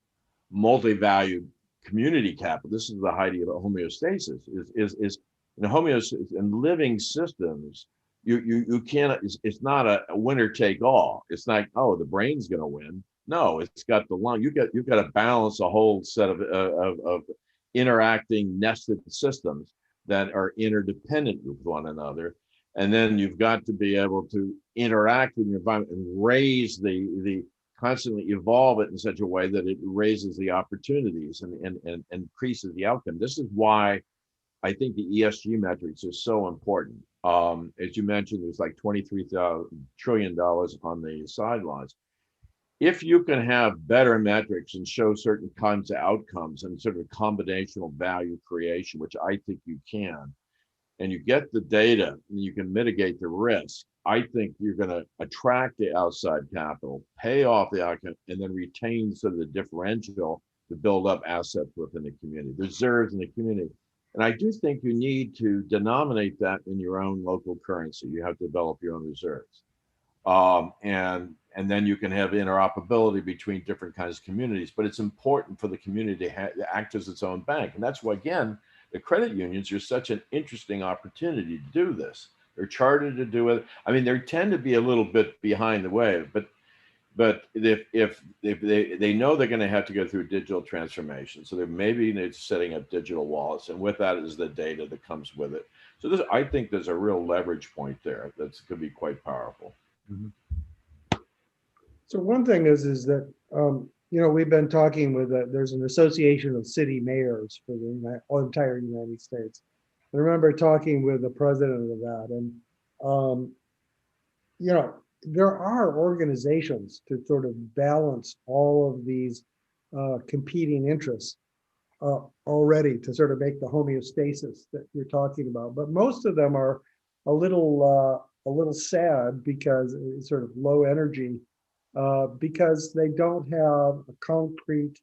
multi-valued community capital. This is the idea of homeostasis. Is in homeostasis in living systems, you can't. It's not a winner take all. It's like, oh, the brain's going to win. No, it's got the lung. You've got to balance a whole set of interacting nested systems that are interdependent with one another, and then you've got to be able to interact with your environment and raise the constantly evolve it in such a way that it raises the opportunities and increases the outcome. This is why I think the ESG metrics are so important. As you mentioned, there's like $23 trillion on the sidelines. if you can have better metrics and show certain kinds of outcomes and sort of combinational value creation, which I think you can, and you get the data and you can mitigate the risk, I think you're going to attract the outside capital, pay off the outcome, and then retain sort of the differential to build up assets within the community, reserves in the community. And I do think you need to denominate that in your own local currency. You have to develop your own reserves. And then you can have interoperability between different kinds of communities. But it's important for the community to act as its own bank. And that's why, again, the credit unions are such an interesting opportunity to do this. They're chartered to do it. I mean, they tend to be a little bit behind the wave, but if they know they're going to have to go through digital transformation, so they're setting up digital wallets, and with that is the data that comes with it. So I think there's a real leverage point there that's going to be quite powerful. Mhm. So one thing is that we've been talking with there's an association of city mayors for the entire United States. I remember talking with the president of that, and there are organizations to sort of balance all of these competing interests already to sort of make the homeostasis that you're talking about. But most of them are a little sad because it's sort of low energy because they don't have a concrete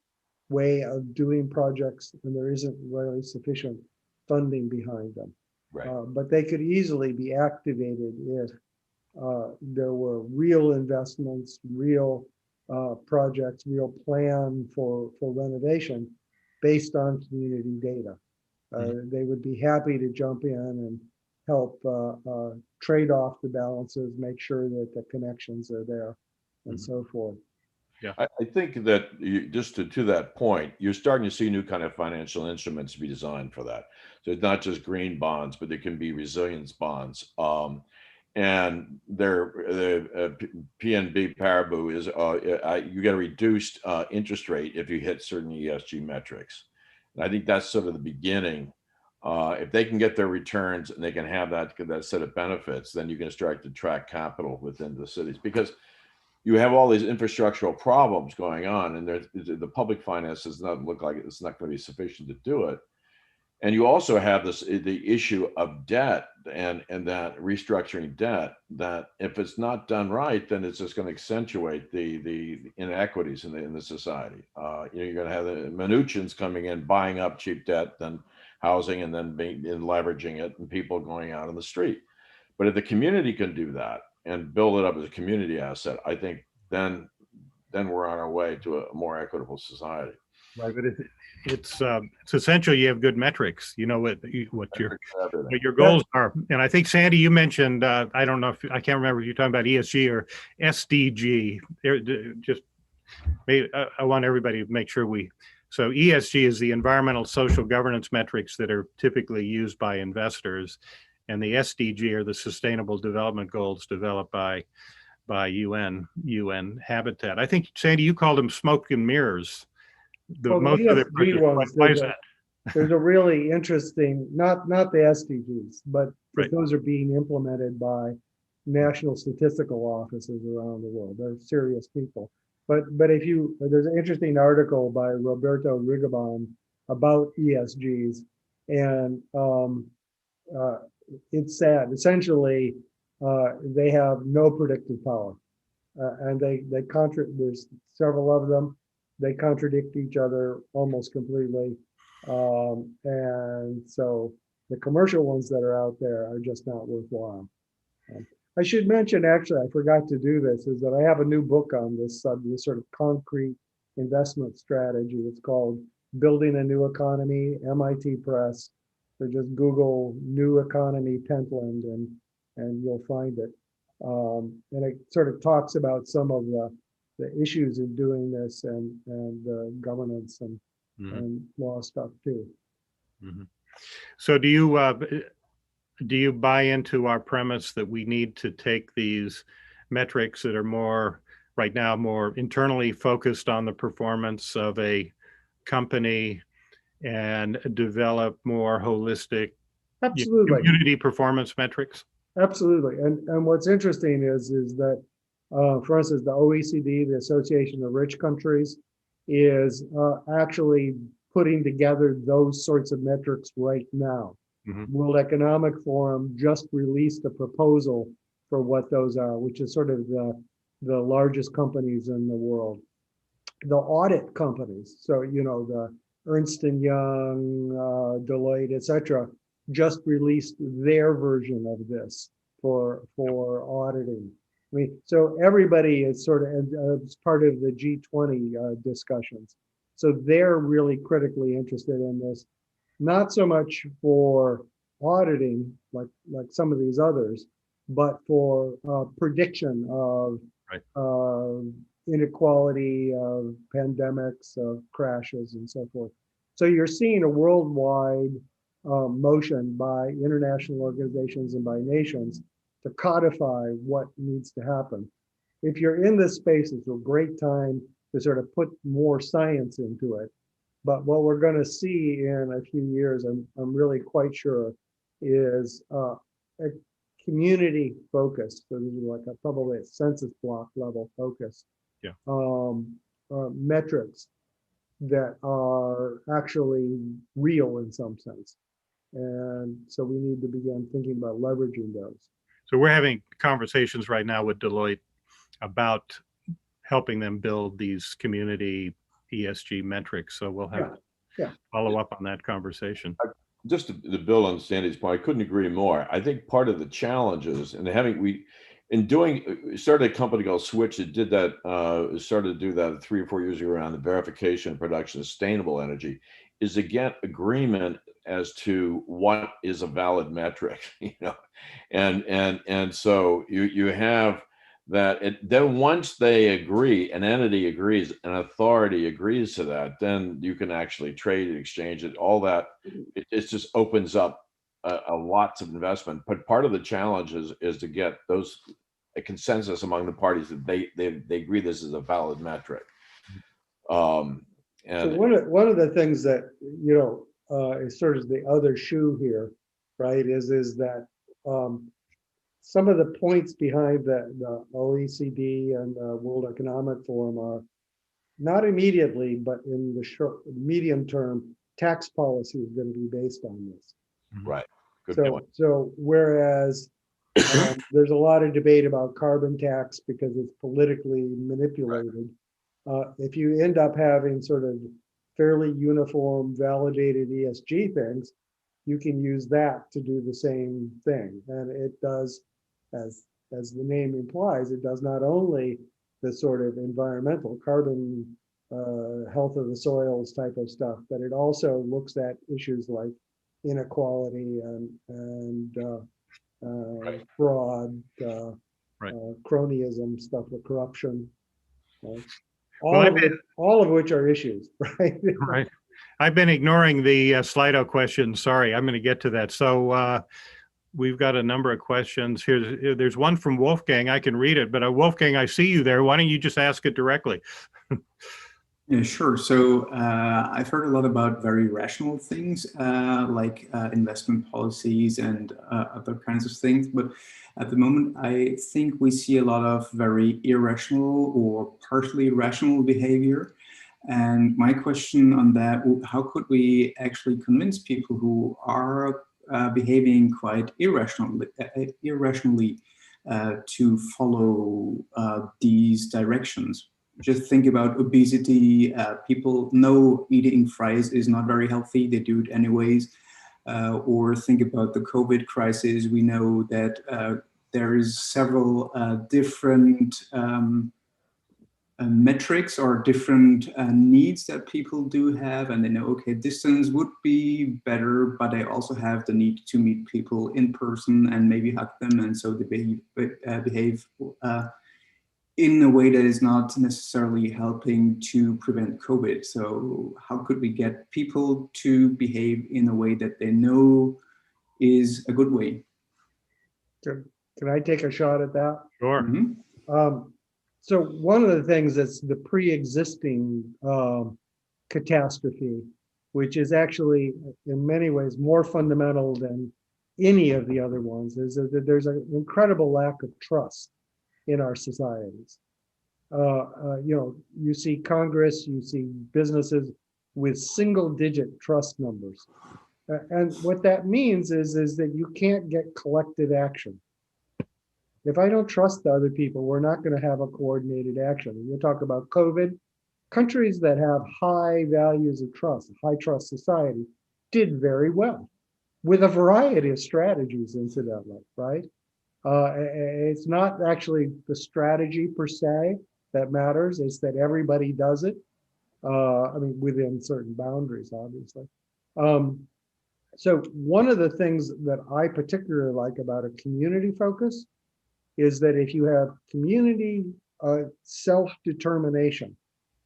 way of doing projects, and there isn't really sufficient funding behind them. Right. But they could easily be activated if there were real investments, real projects, real plan for renovation based on community data. They would be happy to jump in and help trade off the balances, make sure that the connections are there, and so forth. Yeah, I think that just to that point, you're starting to see new kind of financial instruments be designed for that. So it's not just green bonds, but there can be resilience bonds. And the PNB Paribou is you get a reduced interest rate if you hit certain ESG metrics. And I think that's sort of the beginning. If they can get their returns and they can have that set of benefits, then you can start to attract capital within the cities, because you have all these infrastructural problems going on, and the public finance does not look like it's not going to be sufficient to do it. And you also have the issue of debt and that restructuring debt, that if it's not done right, then it's just going to accentuate the inequities in the society. You're going to have the Mnuchin's coming in, buying up cheap debt, then housing, and then leveraging it, and people going out on the street. But if the community can do that and build it up as a community asset, I think then we're on our way to a more equitable society. Right, but it's essential you have good metrics. You know what your goals are. And I think, Sandy, you mentioned I don't know if I can't remember if you're talking about ESG or SDG. I want everybody to make sure so ESG is the environmental social governance metrics that are typically used by investors, and the SDG are the sustainable development goals developed by UN Habitat. I think, Sandy, you called them smoke and mirrors. The ESG ones, there's a really interesting, not the SDGs, but right. Those are being implemented by national statistical offices around the world. They're serious people. But there's an interesting article by Roberto Rigobon about ESGs, and it's sad. Essentially, they have no predictive power, and there's several of them. They contradict each other almost completely. And so the commercial ones that are out there are just not worthwhile. I should mention, actually, I forgot to do this, is that I have a new book on this sort of concrete investment strategy. It's called Building a New Economy, MIT Press. So just Google New Economy Pentland and you'll find it. And it sort of talks about some of the issues of doing this and governance and law stuff too. Mm-hmm. So do you buy into our premise that we need to take these metrics that are more internally focused on the performance of a company and develop more holistic Absolutely. community performance metrics? Absolutely. And what's interesting is that For instance, the OECD, the Association of Rich Countries, is actually putting together those sorts of metrics right now. Mhm. World Economic Forum just released a proposal for what those are, which is sort of the largest companies in the world. The audit companies, so the Ernst and Young, Deloitte, etc., just released their version of this for auditing. I mean, so everybody is sort of as part of the G20 discussions. So they're really critically interested in this, not so much for auditing like some of these others, but for prediction of Right. inequality, of pandemics, of crashes, and so forth. So you're seeing a worldwide motion by international organizations and by nations to codify what needs to happen. If you're in this space, it's a great time to sort of put more science into it. But what we're going to see in a few years, I'm really quite sure, is a community focus. So this is like probably a census block level focus. Yeah. Metrics that are actually real in some sense. And so we need to begin thinking about leveraging those. So we're having conversations right now with Deloitte about helping them build these community ESG metrics. So we'll have to follow up on that conversation. Just to build on Sandy's point, I couldn't agree more. I think part of the challenges and started a company called Switch that did that, started to do that 3 or 4 years ago around the verification and production of sustainable energy, is to get agreement as to what is a valid metric, and so you have that. Then once they agree, an entity agrees, an authority agrees to that, then you can actually trade and exchange it. All that, it just opens up a lots of investment. But part of the challenge is to get a consensus among the parties that they agree this is a valid metric. And so one of the things that is sort of the other shoe here, right, is that some of the points behind the OECD and the World Economic Forum are not immediately, but in the medium term, tax policy is going to be based on this. Right. Good point. So whereas there's a lot of debate about carbon tax because it's politically manipulated. Right. If you end up having sort of fairly uniform, validated ESG things, you can use that to do the same thing. And it does, as the name implies, it does not only the sort of environmental carbon, health of the soils type of stuff, but it also looks at issues like inequality and fraud, cronyism, stuff with corruption. All of which are issues, right? Right. I've been ignoring the Slido questions. Sorry, I'm going to get to that. So we've got a number of questions here. There's one from Wolfgang. I can read it, but Wolfgang, I see you there. Why don't you just ask it directly? Yeah, sure. So I've heard a lot about very rational things like investment policies and other kinds of things. But at the moment, I think we see a lot of very irrational or partially rational behavior. And my question on that, how could we actually convince people who are behaving quite irrationally to follow these directions? Just think about obesity. People know eating fries is not very healthy. They do it anyways. Or think about the COVID crisis. We know that there is several different metrics or different needs that people do have. And they know, okay, distance would be better, but they also have the need to meet people in person and maybe hug them. And so they behave in a way that is not necessarily helping to prevent COVID. So how could we get people to behave in a way that they know is a good way? Can I take a shot at that? Sure. Mm-hmm. So one of the things that's the pre-existing catastrophe, which is actually in many ways more fundamental than any of the other ones, is that there's an incredible lack of trust in our societies. You see Congress, you see businesses with single-digit trust numbers. And what that means is that you can't get collective action. If I don't trust the other people, we're not going to have a coordinated action. You talk about COVID, countries that have high values of trust, high trust society, did very well with a variety of strategies, incidentally, right? It's not actually the strategy per se that matters, it's that everybody does it. I mean, within certain boundaries, obviously. So one of the things that I particularly like about a community focus is that if you have community self-determination,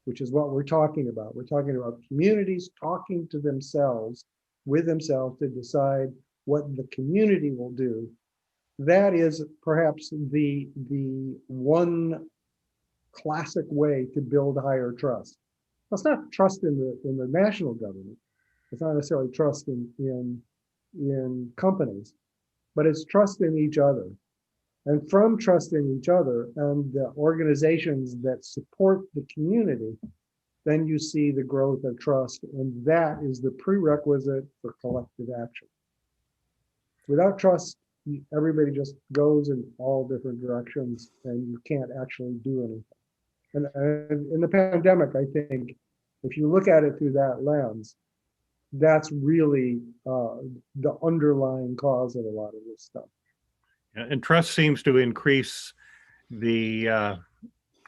which is what we're talking about communities talking to themselves, with themselves, to decide what the community will do. That is perhaps the one classic way to build higher trust. It's not trust in the national government. It's not necessarily trust in companies, but it's trust in each other. And from trust in each other and the organizations that support the community, then you see the growth of trust, and that is the prerequisite for collective action. Without trust, everybody just goes in all different directions, and you can't actually do anything. And in the pandemic, I think, if you look at it through that lens, that's really the underlying cause of a lot of this stuff. And trust seems to increase the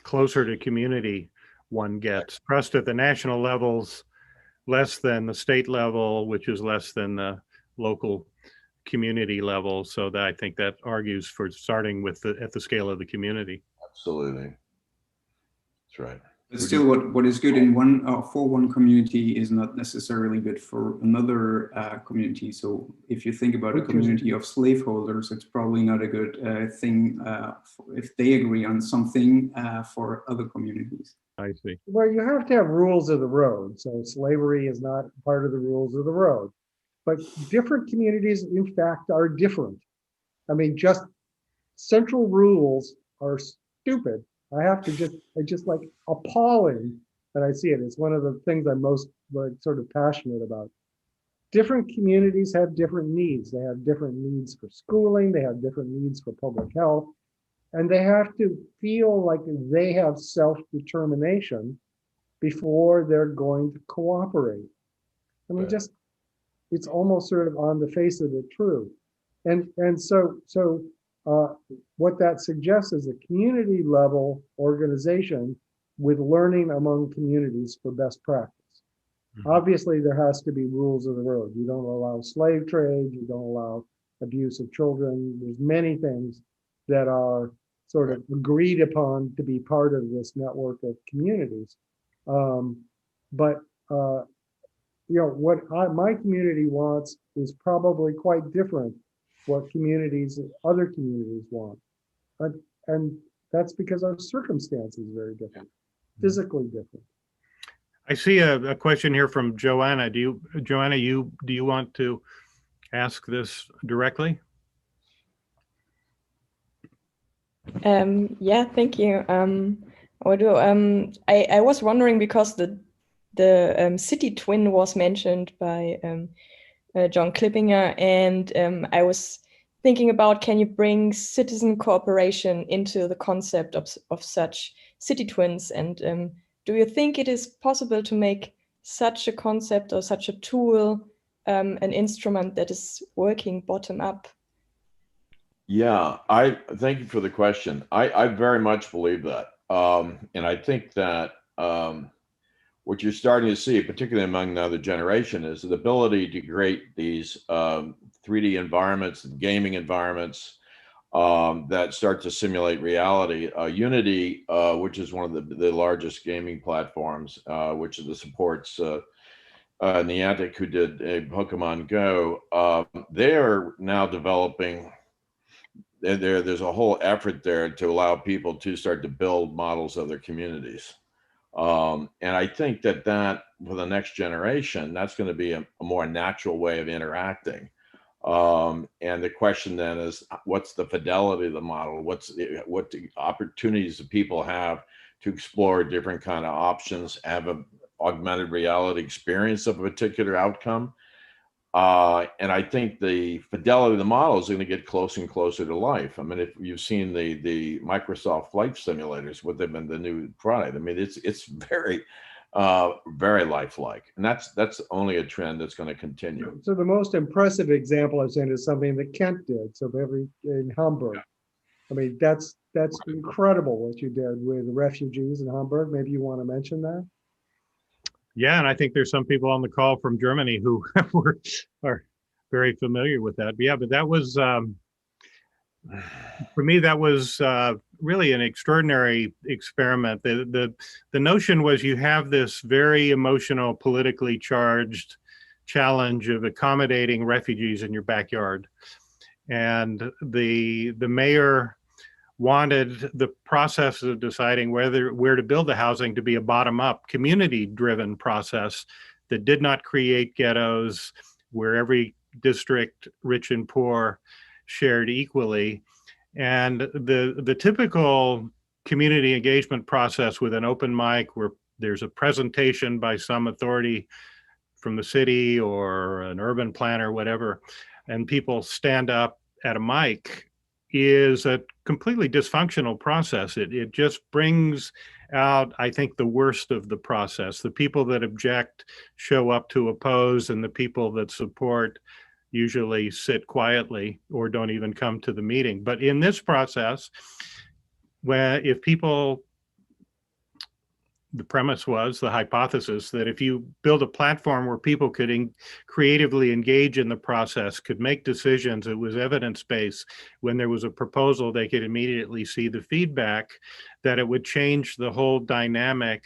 closer to community one gets. Trust at the national levels less than the state level, which is less than the local community level. So that I think that argues for starting with at the scale of the community. Absolutely. That's right. But still, what is good in for one community is not necessarily good for another community. So if you think about a community of slaveholders, it's probably not a good thing if they agree on something for other communities. I see. Well, you have to have rules of the road. So slavery is not part of the rules of the road. But different communities, in fact, are different. I mean, just central rules are stupid. I just like appalling that I see it. It's one of the things I'm most sort of passionate about. Different communities have different needs. They have different needs for schooling. They have different needs for public health. And they have to feel like they have self-determination before they're going to cooperate. I mean, just, it's almost sort of on the face of it true. And so what that suggests is a community level organization with learning among communities for best practice. Mm-hmm. Obviously, there has to be rules of the road. You don't allow slave trade, you don't allow abuse of children. There's many things that are sort of agreed upon to be part of this network of communities. What my community wants is probably quite different what other communities want. And that's because our circumstances are very different, physically different. I see a question here from Joanna. Do you want to ask this directly? Yeah, thank you. I was wondering, because the city twin was mentioned by John Clippinger, and I was thinking about, can you bring citizen cooperation into the concept of such city twins? And do you think it is possible to make such a concept or such a tool an instrument that is working bottom up? Yeah, I thank you for the question. I very much believe that. And I think that what you're starting to see, particularly among the other generation, is the ability to create these 3D environments, gaming environments that start to simulate reality. Unity, which is one of the largest gaming platforms, which supports Niantic, who did Pokemon Go, they are now developing. There's a whole effort there to allow people to start to build models of their communities. And I think that for the next generation, that's going to be a more natural way of interacting. And the question then is, what's the fidelity of the model? What the opportunities that people have to explore different kind of options, have an augmented reality experience of a particular outcome? And I think the fidelity of the model is going to get closer and closer to life. I mean, if you've seen the Microsoft flight simulators, what they've been the new product, I mean, it's very, very lifelike, and that's only a trend that's going to continue. So the most impressive example I've seen is something that Kent did. So in Hamburg, I mean, that's incredible what you did with refugees in Hamburg. Maybe you want to mention that. Yeah, and I think there's some people on the call from Germany who are very familiar with that. But yeah, but that was for me, that was really an extraordinary experiment. The notion was you have this very emotional, politically charged challenge of accommodating refugees in your backyard, and the mayor wanted the process of deciding where to build the housing to be a bottom-up, community-driven process that did not create ghettos where every district, rich and poor, shared equally. And the typical community engagement process with an open mic where there's a presentation by some authority from the city or an urban planner, whatever, and people stand up at a mic is a completely dysfunctional process. It just brings out, I think, the worst of the process. The people that object show up to oppose, and the people that support usually sit quietly or don't even come to the meeting. But in this process, if people, the premise was, the hypothesis, that if you build a platform where people could creatively engage in the process, could make decisions, it was evidence-based. When there was a proposal, they could immediately see the feedback, that it would change the whole dynamic.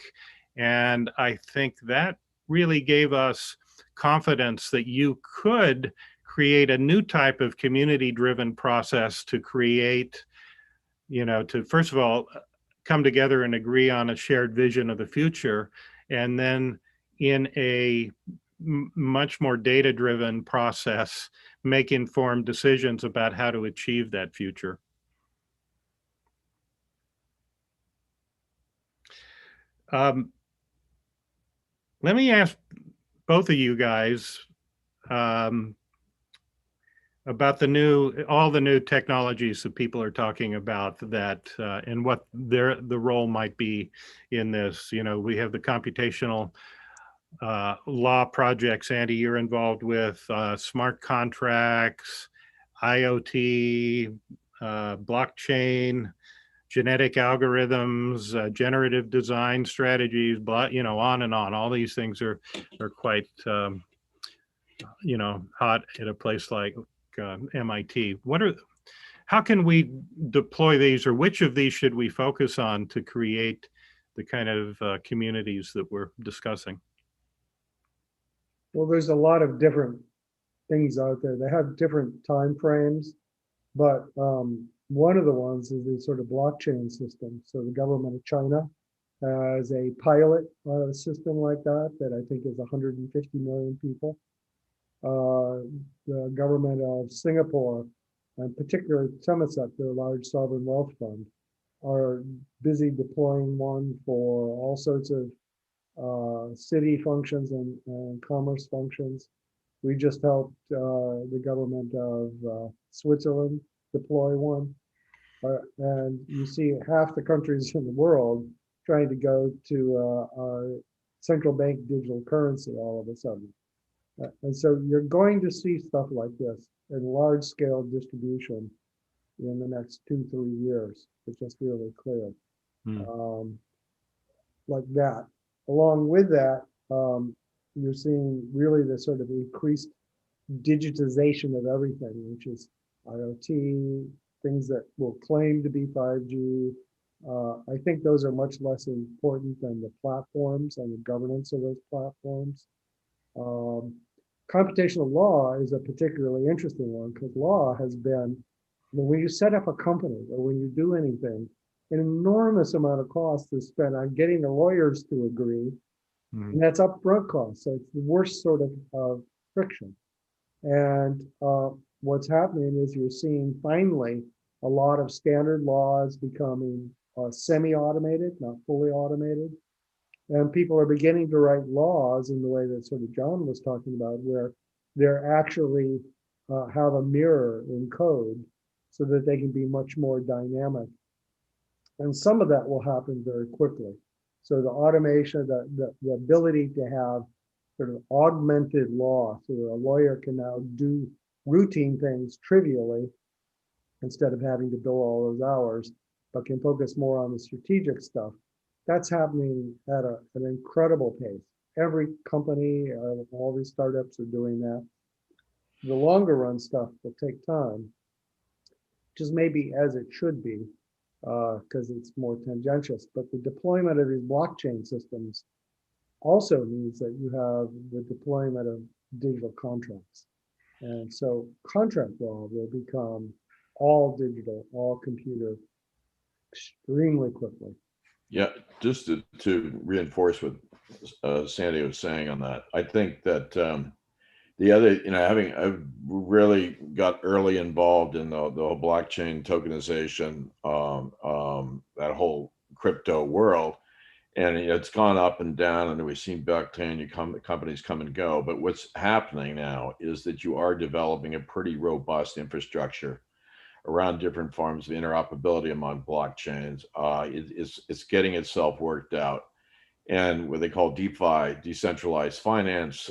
And I think that really gave us confidence that you could create a new type of community-driven process to create, to first of all, come together and agree on a shared vision of the future, and then in a much more data-driven process, make informed decisions about how to achieve that future. Let me ask both of you guys about all the new technologies that people are talking about, that and what the role might be in this. We have the computational law projects, Andy, you're involved with, smart contracts, IoT, blockchain, genetic algorithms, generative design strategies, on and on. All these things are quite hot at a place like MIT. How can we deploy these, or which of these should we focus on to create the kind of communities that we're discussing? Well, there's a lot of different things out there. They have different time frames, but one of the ones is the sort of blockchain system. So the government of China has a pilot system like that I think is 150 million people. The government of Singapore, and particularly Temasek, their large sovereign wealth fund, are busy deploying one for all sorts of city functions and commerce functions. We just helped the government of Switzerland deploy one. And you see half the countries in the world trying to go to central bank digital currency all of a sudden. And so you're going to see stuff like this in large scale distribution in the next 2-3 years. It's just really clear. Like that. Along with that, you're seeing really the sort of increased digitization of everything, which is IoT, things that will claim to be 5G. I think those are much less important than the platforms and the governance of those platforms. Computational law is a particularly interesting one, because law has been, when you set up a company or when you do anything, an enormous amount of cost is spent on getting the lawyers to agree, and that's upfront cost. So it's the worst sort of friction. And what's happening is you're seeing finally a lot of standard laws becoming semi-automated, not fully automated. And people are beginning to write laws in the way that sort of John was talking about, where they're actually have a mirror in code so that they can be much more dynamic. And some of that will happen very quickly. So the automation, the ability to have sort of augmented law, so that a lawyer can now do routine things trivially instead of having to bill all those hours, but can focus more on the strategic stuff. That's happening at an incredible pace. Every company, all these startups are doing that. The longer run stuff will take time, just maybe as it should be, because it's more tangential. But the deployment of these blockchain systems also means that you have the deployment of digital contracts. And so contract law will become all digital, all computer extremely quickly. Yeah, just to reinforce what Sandy was saying on that, I think that the other, I've really got early involved in the whole blockchain tokenization, that whole crypto world, and it's gone up and down, and we've seen blockchain companies come and go. But what's happening now is that you are developing a pretty robust infrastructure around different forms of interoperability among blockchains. It's getting itself worked out, and what they call DeFi, decentralized finance,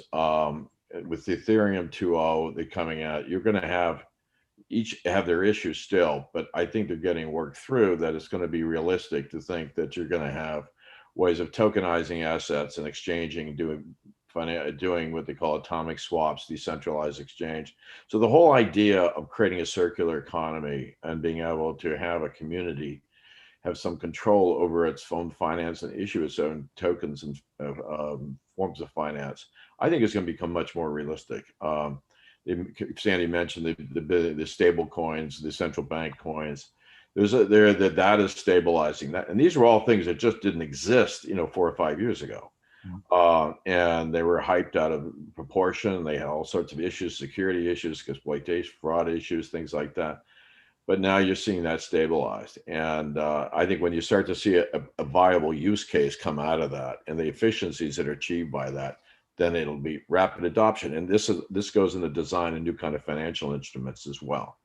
with the Ethereum 2.0 they're coming out, you're going to have each have their issues still, but I think they're getting worked through, that it's going to be realistic to think that you're going to have ways of tokenizing assets and exchanging, doing what they call atomic swaps, decentralized exchange. So the whole idea of creating a circular economy and being able to have a community have some control over its own finance and issue its own tokens and forms of finance, I think is going to become much more realistic. Sandy mentioned the stable coins, the central bank coins. The data is stabilizing that, and these were all things that just didn't exist, 4 or 5 years ago. And they were hyped out of proportion. They had all sorts of issues, security issues, exploitation, fraud issues, things like that. But now you're seeing that stabilized. And I think when you start to see a viable use case come out of that and the efficiencies that are achieved by that, then it'll be rapid adoption. And this goes into design and new kind of financial instruments as well.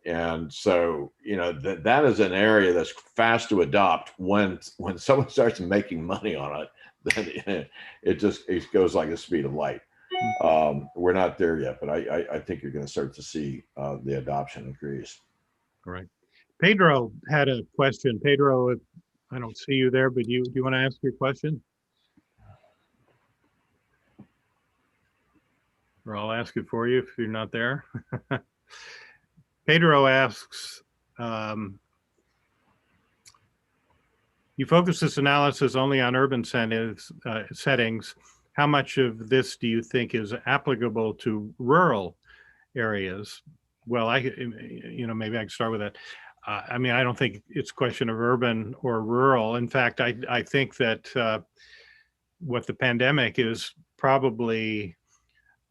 And so, that is an area that's fast to adopt. When someone starts making money on it, then it goes like the speed of light. We're not there yet, but I think you're going to start to see the adoption increase. Right. Pedro had a question. Pedro, I don't see you there, but do you want to ask your question? Or I'll ask it for you if you're not there. Pedro asks, you focus this analysis only on urban settings. How much of this do you think is applicable to rural areas? Well, maybe I can start with that. I don't think it's a question of urban or rural. In fact, I think that what the pandemic is probably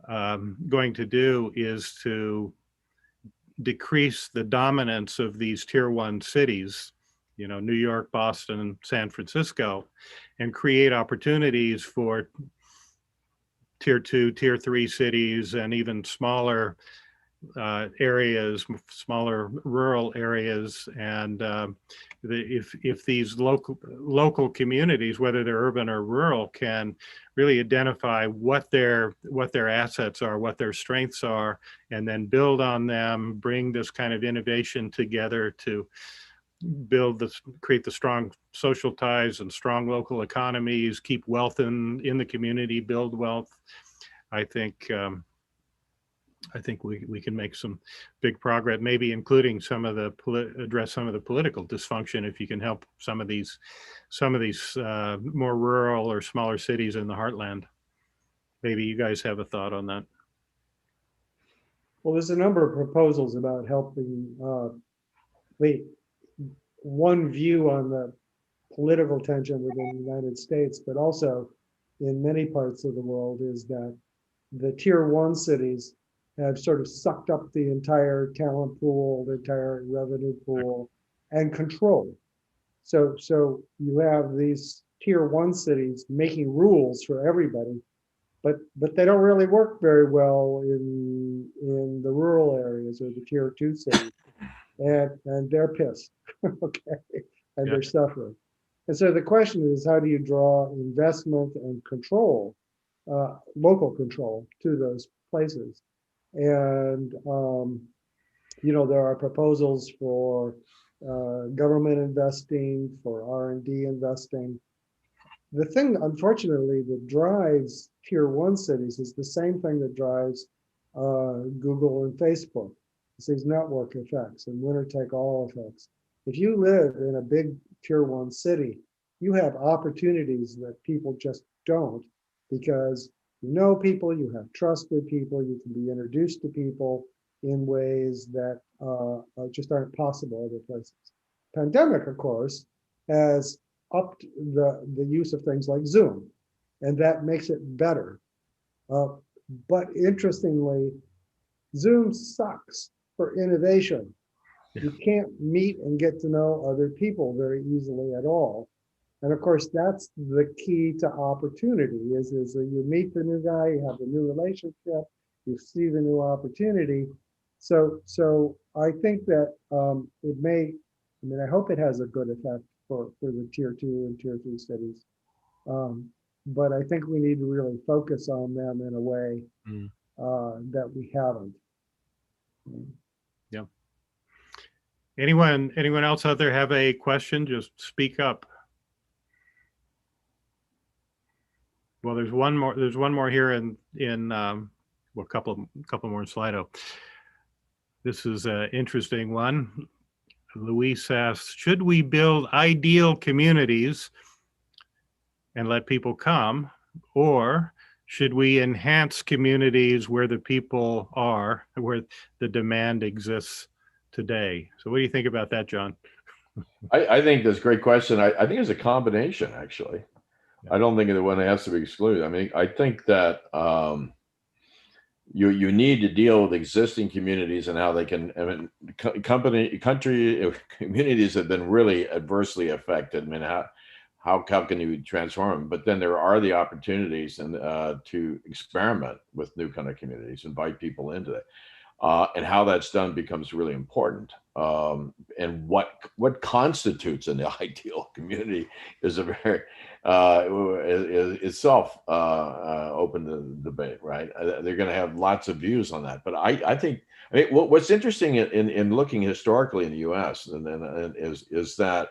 going to do is to decrease the dominance of these tier 1 cities, New York, Boston, San Francisco, and create opportunities for tier 2, tier 3 cities and even smaller areas, smaller rural areas. And if these local communities, whether they're urban or rural, can really identify what their assets are, what their strengths are, and then build on them, bring this kind of innovation together to create the strong social ties and strong local economies, keep wealth in the community, build wealth. I think we can make some big progress, maybe including address some of the political dysfunction if you can help some of these more rural or smaller cities in the heartland. Maybe you guys have a thought on that. Well, there's a number of proposals about helping. One view on the political tension within the United States, but also in many parts of the world, is that the tier 1 cities have sort of sucked up the entire talent pool, the entire revenue pool, and control. So you have these tier one cities making rules for everybody, but they don't really work very well in the rural areas or the tier two cities, and they're pissed, okay, and they're suffering. And so the question is, how do you draw investment and control, local control, to those places? And there are proposals for government investing, for R&D investing. The thing, unfortunately, that drives tier one cities is the same thing that drives Google and Facebook. It's these network effects and winner-take-all effects. If you live in a big tier one city, you have opportunities that people just don't, because you know people, you have trusted people, you can be introduced to people in ways that just aren't possible other places. Pandemic, of course, has upped the use of things like Zoom, and that makes it better. But interestingly, Zoom sucks for innovation. You can't meet and get to know other people very easily at all. And of course, that's the key to opportunity is that you meet the new guy, you have a new relationship, you see the new opportunity. So I think that it may, I hope it has a good effect for the tier two and tier three cities. But I think we need to really focus on them in a way that we haven't. Yeah. Anyone else out there have a question? Just speak up. Well, there's one more here in well, a couple more in Slido. This is an interesting one. Luis asks, should we build ideal communities and let people come, or should we enhance communities where the people are, where the demand exists today? So what do you think about that, John? I think that's a great question. I think it's a combination, actually. I don't think that one has to be excluded. I mean, I think that you need to deal with existing communities and how they can. I mean, communities have been really adversely affected. I mean, how can you transform them? But then there are the opportunities and to experiment with new kind of communities, invite people into it. And how that's done becomes really important. And what constitutes an ideal community is a very itself open to debate, right? They're going to have lots of views on that. But I think what's interesting in looking historically in the U.S. is that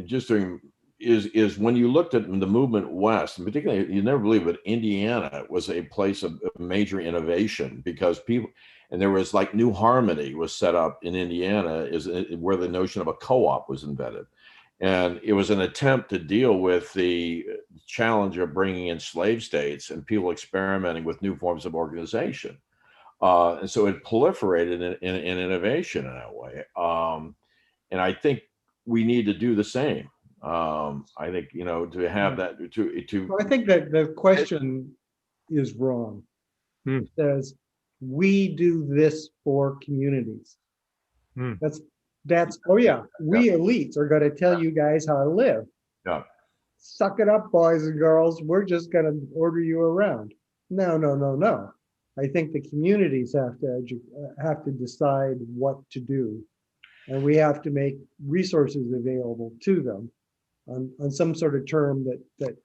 just during. Is when you looked at the movement west, and particularly, you never believe it, Indiana was a place of major innovation because people, and there was like New Harmony was set up in Indiana, is where the notion of a co-op was invented. And it was an attempt to deal with the challenge of bringing in slave states and people experimenting with new forms of organization. And so it proliferated in innovation in that way. And I think we need to do the same. I think, to have that Well, I think that the question is wrong. It says, we do this for communities. That's oh yeah, we elites are going to tell you guys how to live. Yeah. Suck it up, boys and girls. We're just going to order you around. No. I think the communities have to decide what to do, and we have to make resources available to them on some sort of term that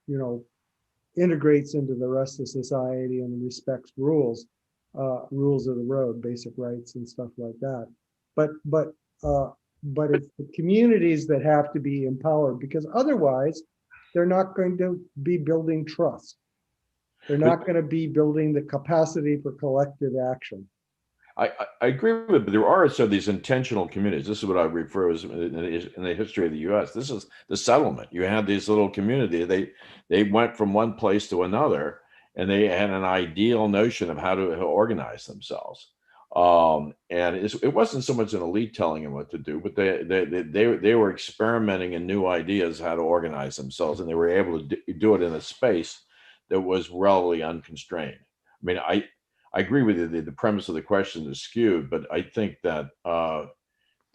integrates into the rest of society and respects rules of the road, basic rights and stuff like that. But it's the communities that have to be empowered, because otherwise they're not going to be building trust. They're not going to be building the capacity for collective action. I agree with it, but there are also these intentional communities. This is what I refer as in the history of the U.S. This is the settlement. You had these little communities. They went from one place to another, and they had an ideal notion of how to organize themselves. And it wasn't so much an elite telling them what to do, but they were experimenting in new ideas how to organize themselves, and they were able to do it in a space that was relatively unconstrained. I mean, I agree with you. The premise of the question is skewed, but I think that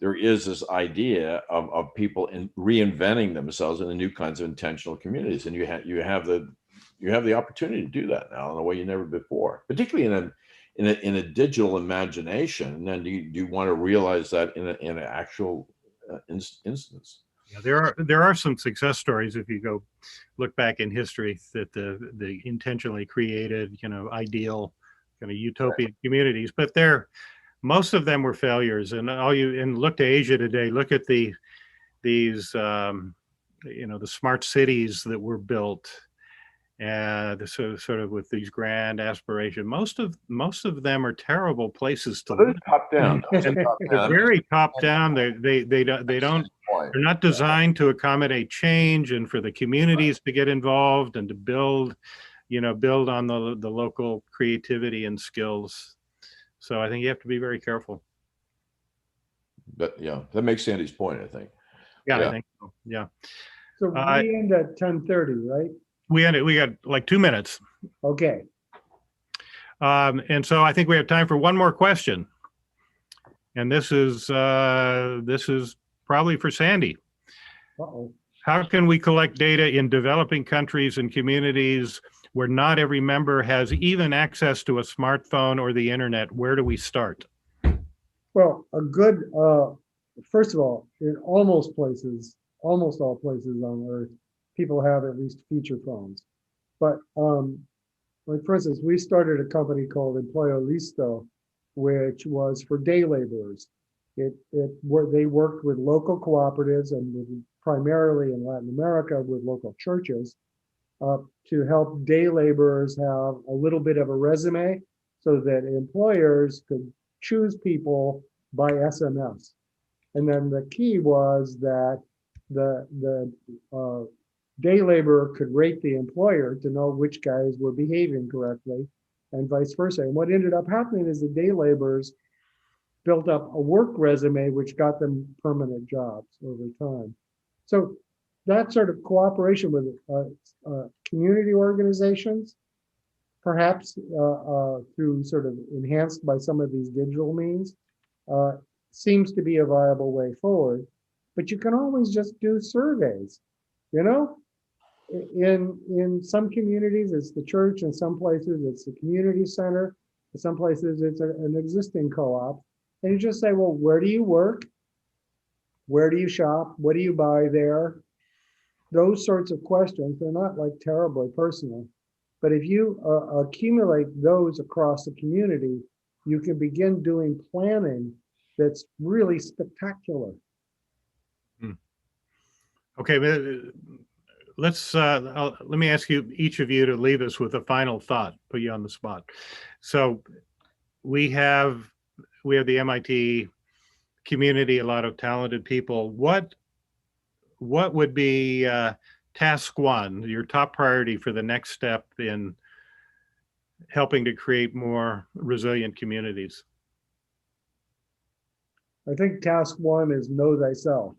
there is this idea of people reinventing themselves in the new kinds of intentional communities, and you have the opportunity to do that now in a way you never before, particularly in a digital imagination. And you want to realize that in an actual instance. Yeah, there are some success stories if you go look back in history that the intentionally created, ideal kind of utopian communities, but most of them were failures. And look to Asia today. Look at these the smart cities that were built, sort of with these grand aspirations. Most of them are terrible places to live. Top down. They're very top down. They don't. They're not designed to accommodate change and for the communities to get involved and to build on the local creativity and skills. So I think you have to be very careful. But yeah, that makes Sandy's point, I think. Yeah, I think so. Yeah. So we end at 10:30, right? We got like 2 minutes. Okay. And so I think we have time for one more question. And this is probably for Sandy. Uh-oh. How can we collect data in developing countries and communities where not every member has even access to a smartphone or the internet? Where do we start? Well, a good, first of all, in almost all places on Earth, people have at least feature phones. But like for instance, we started a company called Empleo Listo, which was for day laborers. They worked with local cooperatives and primarily in Latin America with local churches to help day laborers have a little bit of a resume so that employers could choose people by SMS. And then the key was that the day laborer could rate the employer to know which guys were behaving correctly and vice versa. And what ended up happening is the day laborers built up a work resume, which got them permanent jobs over time. So that sort of cooperation with community organizations, perhaps through sort of enhanced by some of these digital means, seems to be a viable way forward. But you can always just do surveys, In some communities, it's the church. In some places, it's the community center. In some places, it's an existing co-op. And you just say, well, where do you work? Where do you shop? What do you buy there? Those sorts of questions, they're not like terribly personal. But if you accumulate those across the community, you can begin doing planning that's really spectacular. Okay, let me ask each of you to leave us with a final thought, put you on the spot. So we have the MIT community, a lot of talented people. What would be task one, your top priority for the next step in helping to create more resilient communities? I think task one is know thyself.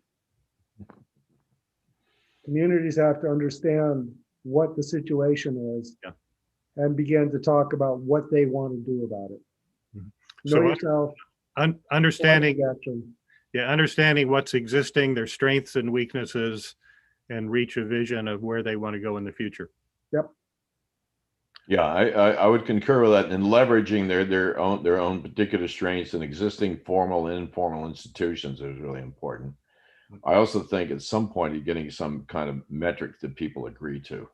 Communities have to understand what the situation is and begin to talk about what they want to do about it. Know yourself. Understanding what's existing, their strengths and weaknesses, and reach a vision of where they want to go in the future. Yep. Yeah, I would concur with that, and leveraging their own particular strengths in existing formal and informal institutions is really important. I also think at some point you're getting some kind of metric that people agree to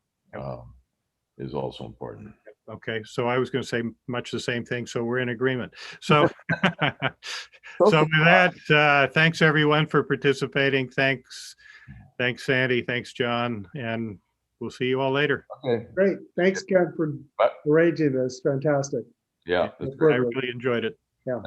is also important. Okay, so I was going to say much the same thing, so we're in agreement. So, so with that, thanks everyone for participating. Thanks, Sandy. Thanks, John, and we'll see you all later. Okay. Great. Thanks, Ken, for arranging this. Fantastic. Yeah, I really enjoyed it. Yeah.